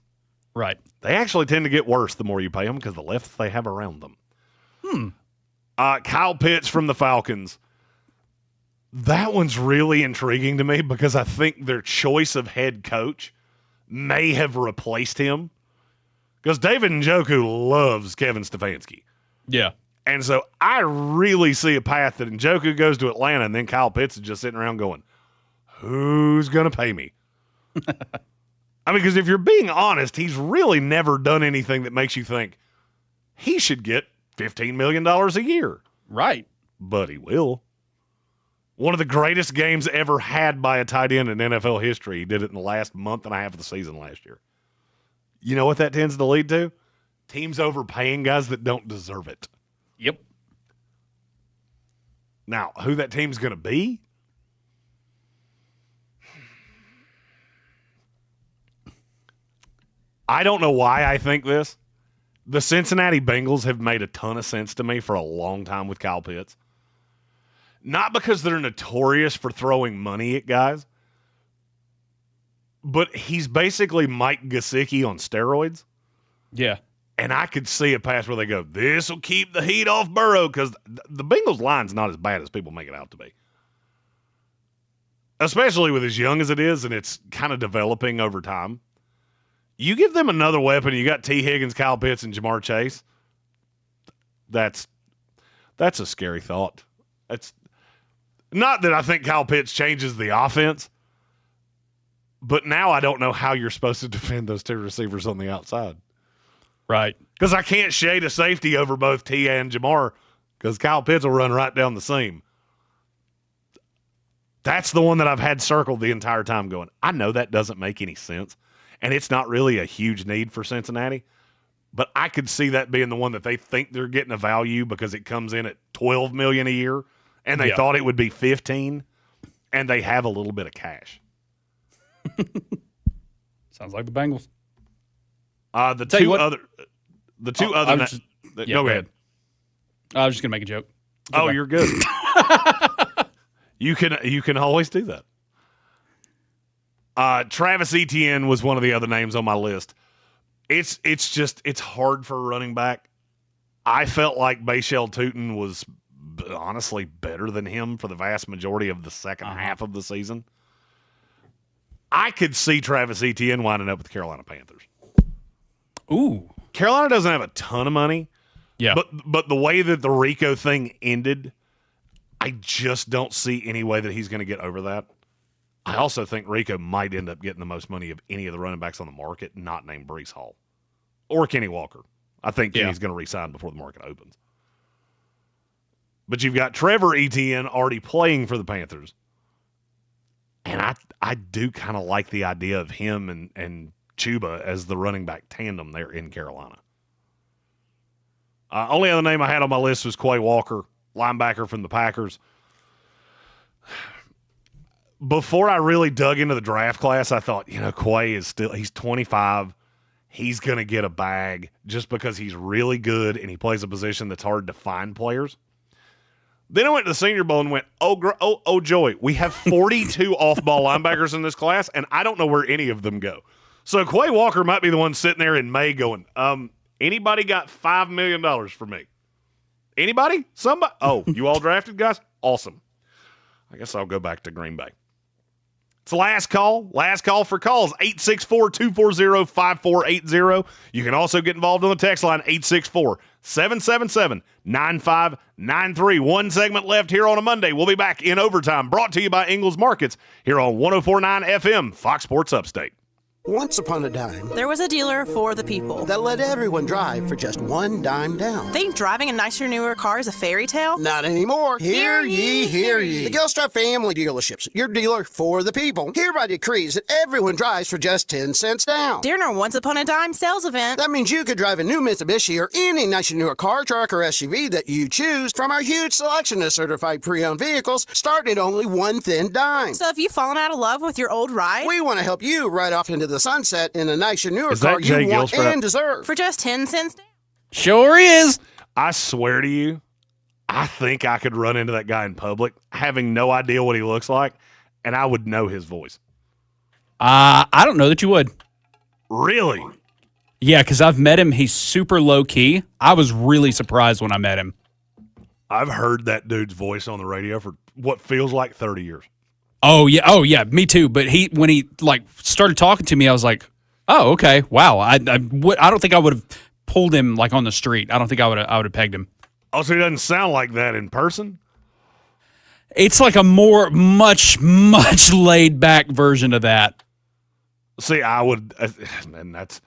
Right. They actually tend to get worse the more you pay them because the less they have around them. Kyle Pitts from the Falcons. That one's really intriguing to me because I think their choice of head coach may have replaced him. Because David Njoku loves Kevin Stefanski. Yeah. And so I really see a path that Njoku goes to Atlanta and then Kyle Pitts is just sitting around going, who's going to pay me? I mean, because if you're being honest, he's really never done anything that makes you think he should get $15 million a year. Right. But he will. One of the greatest games ever had by a tight end in NFL history. He did it in the last month and a half of the season last year. You know what that tends to lead to? Teams overpaying guys that don't deserve it. Yep. Now, who that team's going to be? I don't know why I think this. The Cincinnati Bengals have made a ton of sense to me for a long time with Kyle Pitts. Not because they're notorious for throwing money at guys, but he's basically Mike Gesicki on steroids. Yeah. And I could see a pass where they go, this will keep the heat off Burrow, because the Bengals line's not as bad as people make it out to be. Especially with as young as it is, and it's kind of developing over time. You give them another weapon, you got T. Higgins, Kyle Pitts, and Jamar Chase. That's a scary thought. It's not that I think Kyle Pitts changes the offense, but now I don't know how you're supposed to defend those two receivers on the outside. Right. Because I can't shade a safety over both T and Jamar because Kyle Pitts will run right down the seam. That's the one that I've had circled the entire time going, I know that doesn't make any sense, and it's not really a huge need for Cincinnati, but I could see that being the one that they think they're getting a value because it comes in at $12 million a year, and they thought it would be 15, and they have a little bit of cash. Sounds like the Bengals. The two other. Go ahead. I was just gonna make a joke. You're good. You can always do that. Travis Etienne was one of the other names on my list. It's hard for a running back. I felt like Bashal Tutin was honestly better than him for the vast majority of the second half of the season. I could see Travis Etienne winding up with the Carolina Panthers. Ooh. Carolina doesn't have a ton of money. Yeah. But the way that the Rico thing ended, I just don't see any way that he's going to get over that. I also think Rico might end up getting the most money of any of the running backs on the market, not named Breece Hall or Kenny Walker. I think Kenny's going to re-sign before the market opens. But you've got Trevor Etienne already playing for the Panthers. And I do kind of like the idea of him and Chuba as the running back tandem there in Carolina. Only other name I had on my list was Quay Walker, linebacker from the Packers. Before I really dug into the draft class, I thought, Quay he's 25. He's going to get a bag just because he's really good and he plays a position that's hard to find players. Then I went to the Senior Bowl and went, oh, joy. We have 42 off-ball linebackers in this class, and I don't know where any of them go. So Quay Walker might be the one sitting there in May going, anybody got $5 million for me? Anybody? Somebody? Oh, you all drafted, guys? Awesome. I guess I'll go back to Green Bay. It's the last call. Last call for calls, 864-240-5480. You can also get involved on the text line, 864-777-9593. One segment left here on a Monday. We'll be back in overtime, brought to you by Ingles Markets here on 104.9 FM, Fox Sports Upstate. Once upon a time, there was a dealer for the people that let everyone drive for just one dime down. Think driving a nicer, newer car is a fairy tale? Not anymore. Hear ye, hear ye. The Gilstrap Family Dealerships, your dealer for the people, hereby decrees that everyone drives for just 10 cents down. During our Once Upon a Dime sales event. That means you could drive a new Mitsubishi or any nicer, newer car, truck, or SUV that you choose from our huge selection of certified pre-owned vehicles, starting at only one thin dime. So if you've fallen out of love with your old ride, we want to help you ride off into the sunset in a nicer, newer car you want and deserve. For just 10 cents down. Sure is. I swear to you, I think I could run into that guy in public, having no idea what he looks like, and I would know his voice. I don't know that you would. Really? Yeah, because I've met him. He's super low key. I was really surprised when I met him. I've heard that dude's voice on the radio for what feels like 30 years. Oh yeah, me too. But when he started talking to me, I was like, oh, okay, wow. I don't think I would have pulled him like on the street. I don't think I would have pegged him. Oh, so he doesn't sound like that in person? It's like a much laid back version of that. See, I would, and it's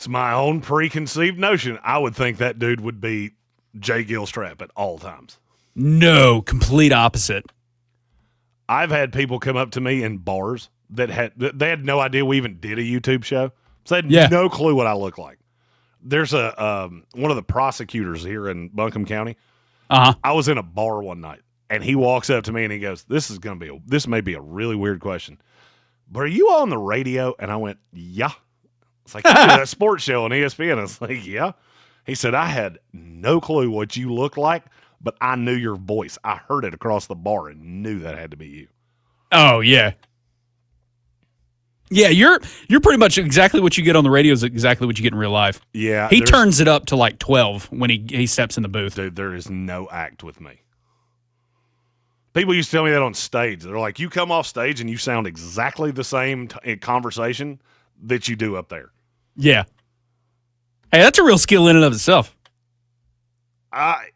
my own preconceived notion. I would think that dude would be Jay Gilstrap at all times. No, complete opposite. I've had people come up to me in bars that had no idea we even did a YouTube show. So they had no clue what I look like. There's one of the prosecutors here in Buncombe County. I was in a bar one night, and he walks up to me and he goes, "This may be a really weird question, but are you on the radio?" And I went, "Yeah." It's like, "You do that sports show on ESPN." I was like, "Yeah." He said, "I had no clue what you looked like, but I knew your voice. I heard it across the bar and knew that had to be you." Oh, yeah. Yeah, you're pretty much exactly what you get on the radio is exactly what you get in real life. Yeah. He turns it up to like 12 when he steps in the booth. Dude, there is no act with me. People used to tell me that on stage. They're like, you come off stage and you sound exactly the same in conversation that you do up there. Yeah. Hey, that's a real skill in and of itself. I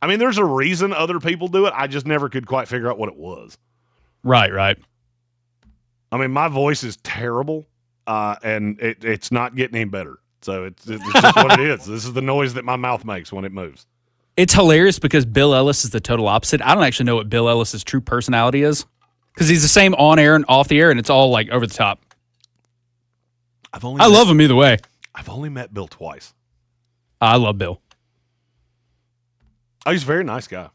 mean, there's a reason other people do it. I just never could quite figure out what it was. Right. I mean, my voice is terrible, and it's not getting any better. So it's just what it is. This is the noise that my mouth makes when it moves. It's hilarious because Bill Ellis is the total opposite. I don't actually know what Bill Ellis's true personality is because he's the same on air and off the air, and it's all like over the top. I love him either way. I've only met Bill twice. I love Bill. Oh, he's a very nice guy.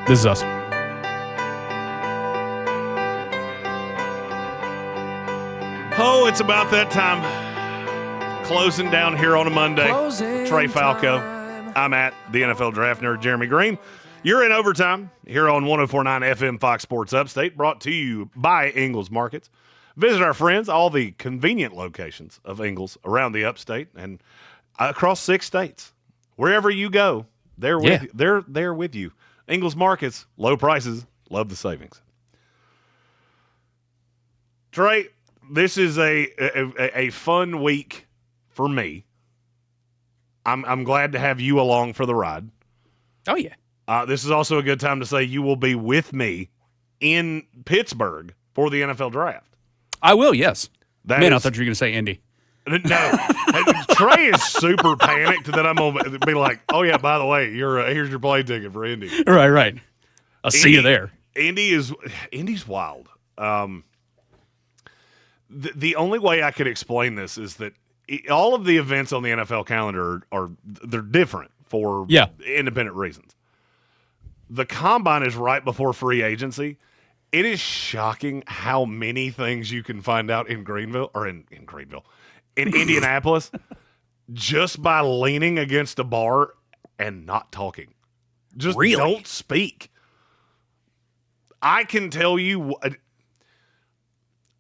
This is us. Oh, it's about that time. Closing down here on a Monday. Trey Falco. I'm at the NFL Draft Nerd, Jeremy Greene. You're in overtime here on 104.9 FM Fox Sports Upstate, brought to you by Ingles Markets. Visit our friends, all the convenient locations of Ingles around the upstate and across 6 states. Wherever you go, they're with you. Ingles Markets, low prices, love the savings. Trey, this is a fun week for me. I'm glad to have you along for the ride. Oh, yeah. This is also a good time to say you will be with me in Pittsburgh for the NFL Draft. I will, yes. I thought you were going to say Indy. No. Trey is super panicked that I'm going to be like, oh, yeah, by the way, here's your plane ticket for Indy. Right. I'll see you there. Indy's wild. The only way I could explain this is that all of the events on the NFL calendar they're different for independent reasons. The Combine is right before free agency. It is shocking how many things you can find out in Indianapolis just by leaning against a bar and not talking. Just don't speak. I can tell you,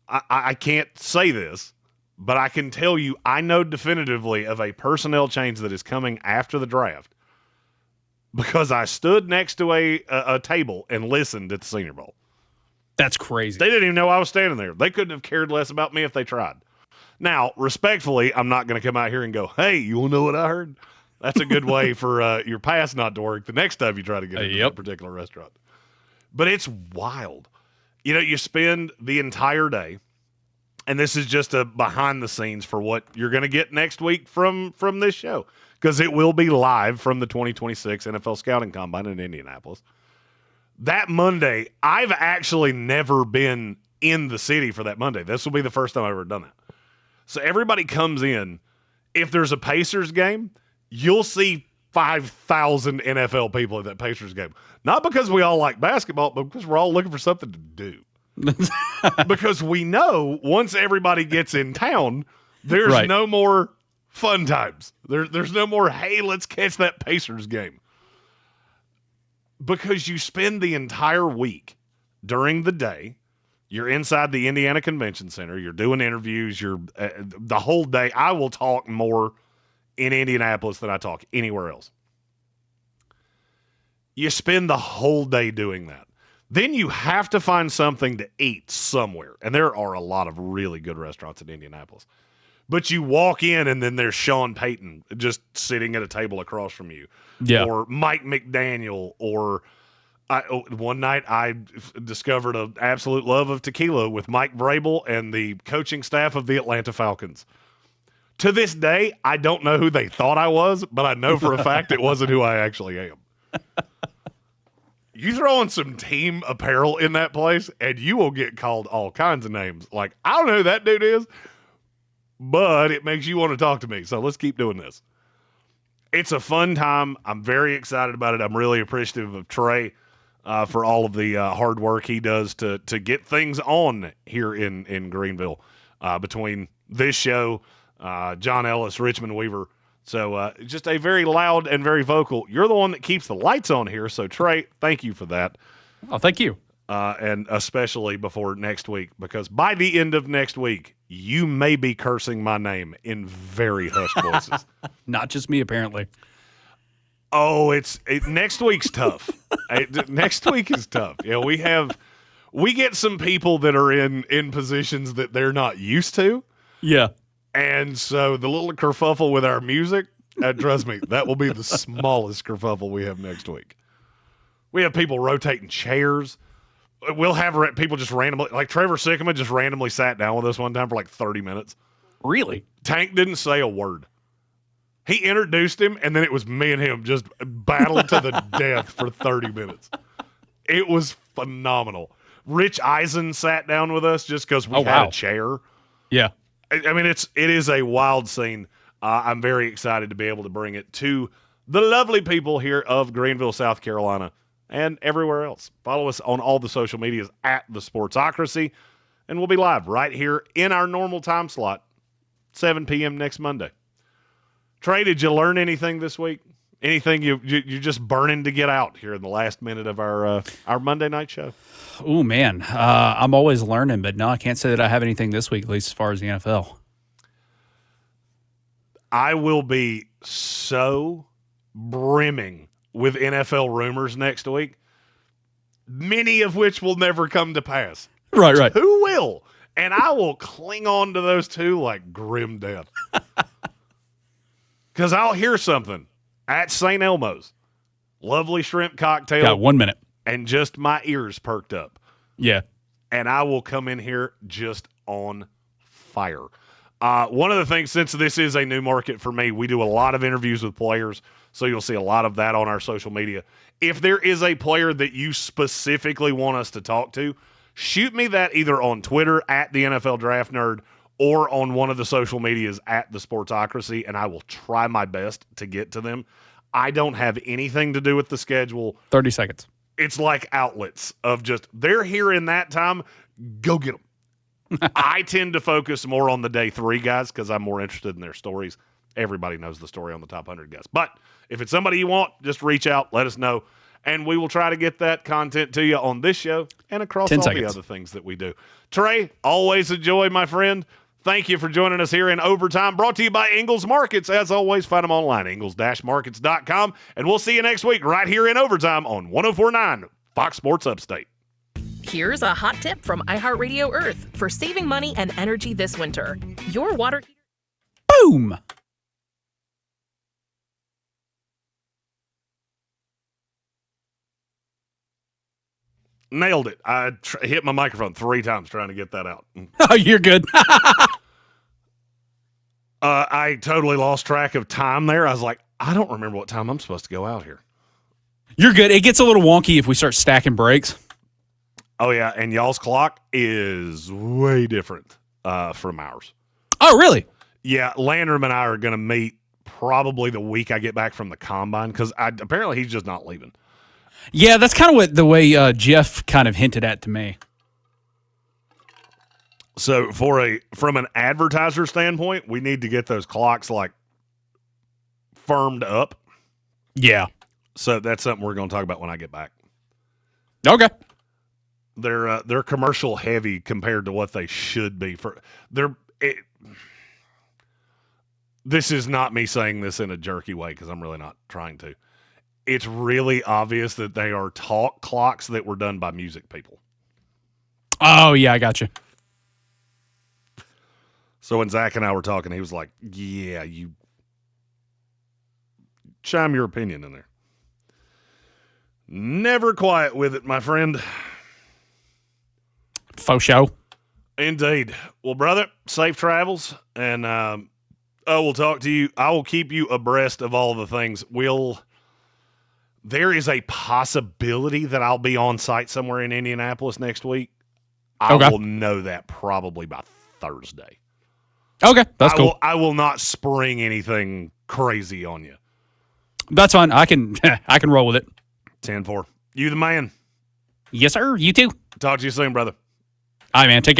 I can't say this, but I can tell you I know definitively of a personnel change that is coming after the draft because I stood next to a table and listened at the Senior Bowl. That's crazy. They didn't even know I was standing there. They couldn't have cared less about me if they tried. Now, respectfully, I'm not going to come out here and go, hey, you want to know what I heard? That's a good way for your pass not to work the next time you try to get into a particular restaurant. But it's wild. You know, you spend the entire day, and this is just a behind the scenes for what you're going to get next week from this show, because it will be live from the 2026 NFL Scouting Combine in Indianapolis. That Monday, I've actually never been in the city for that Monday. This will be the first time I've ever done that. So everybody comes in. If there's a Pacers game, you'll see 5,000 NFL people at that Pacers game. Not because we all like basketball, but because we're all looking for something to do. Because we know once everybody gets in town, there's no more fun times. There's no more, hey, let's catch that Pacers game. Because you spend the entire week during the day, you're inside the Indiana Convention Center, you're doing interviews, you're the whole day. I will talk more in Indianapolis than I talk anywhere else. You spend the whole day doing that. Then you have to find something to eat somewhere. And there are a lot of really good restaurants in Indianapolis. But you walk in and then there's Sean Payton just sitting at a table across from you. Yeah. Or Mike McDaniel. Or one night I discovered an absolute love of tequila with Mike Vrabel and the coaching staff of the Atlanta Falcons. To this day, I don't know who they thought I was, but I know for a fact it wasn't who I actually am. You throw on some team apparel in that place, and you will get called all kinds of names. Like, I don't know who that dude is, but it makes you want to talk to me. So let's keep doing this. It's a fun time. I'm very excited about it. I'm really appreciative of Trey for all of the hard work he does to get things on here in Greenville between this show, John Ellis, Richmond Weaver. So just a very loud and very vocal. You're the one that keeps the lights on here. So, Trey, thank you for that. Oh, thank you. And especially before next week, because by the end of next week, you may be cursing my name in very hushed voices. Not just me, apparently. Oh, next week's tough. Next week is tough. Yeah, we get some people that are in positions that they're not used to. Yeah. And so the little kerfuffle with our music, trust me, that will be the smallest kerfuffle we have next week. We have people rotating chairs. We'll have people just randomly, like Trevor Sikkema just randomly sat down with us one time for like 30 minutes. Really? Tank didn't say a word. He introduced him, and then it was me and him just battled to the death for 30 minutes. It was phenomenal. Rich Eisen sat down with us just because we had a chair. Yeah. I mean, it is a wild scene. I'm very excited to be able to bring it to the lovely people here of Greenville, South Carolina, and everywhere else. Follow us on all the social medias at the Sportsocracy, and we'll be live right here in our normal time slot, 7 p.m. next Monday. Trey, did you learn anything this week? Anything you're just burning to get out here in the last minute of our Monday night show? Oh, man. I'm always learning, but no, I can't say that I have anything this week, at least as far as the NFL. I will be so brimming with NFL rumors next week, many of which will never come to pass. Right. Who will? And I will cling on to those two like grim death. Because I'll hear something at St. Elmo's. Lovely shrimp cocktail. Got 1 minute. And just my ears perked up. Yeah. And I will come in here just on fire. One of the things, since this is a new market for me, we do a lot of interviews with players, so you'll see a lot of that on our social media. If there is a player that you specifically want us to talk to, shoot me that either on Twitter at the NFL Draft Nerd or on one of the social medias at the Sportsocracy, and I will try my best to get to them. I don't have anything to do with the schedule. 30 seconds. It's like outlets of just, they're here in that time, go get them. I tend to focus more on the day 3 guys because I'm more interested in their stories. Everybody knows the story on the top 100 guys. But if it's somebody you want, just reach out, let us know, and we will try to get that content to you on this show and across all the other things that we do. Trey, always a joy, my friend. Thank you for joining us here in Overtime, brought to you by Ingles Markets. As always, find them online, ingles-markets.com, and we'll see you next week right here in Overtime on 104.9 Fox Sports Upstate. Here's a hot tip from iHeartRadio Earth for saving money and energy this winter. Your water... Boom! Nailed it. I hit my microphone 3 times trying to get that out. Oh, you're good. I totally lost track of time there. I was like, I don't remember what time I'm supposed to go out here. You're good. It gets a little wonky if we start stacking breaks. Oh, yeah, and y'all's clock is way different from ours. Oh, really? Yeah, Landrum and I are going to meet probably the week I get back from the Combine because apparently he's just not leaving. Yeah, that's kind of what the way Jeff kind of hinted at to me. So from an advertiser standpoint, we need to get those clocks like firmed up. Yeah. So that's something we're going to talk about when I get back. Okay. They're commercial heavy compared to what they should be. This is not me saying this in a jerky way because I'm really not trying to. It's really obvious that they are talk clocks that were done by music people. Oh, yeah, I got you. So when Zach and I were talking, he was like, yeah, you chime your opinion in there. Never quiet with it, my friend. Faux show. Indeed. Well, brother, safe travels, and I will talk to you. I will keep you abreast of all the things. There is a possibility that I'll be on site somewhere in Indianapolis next week. I will know that probably by Thursday. Okay, that's cool. I will not spring anything crazy on you. That's fine. I can roll with it. 10-4. You the man. Yes, sir. You too. Talk to you soon, brother. All right, man. Take care.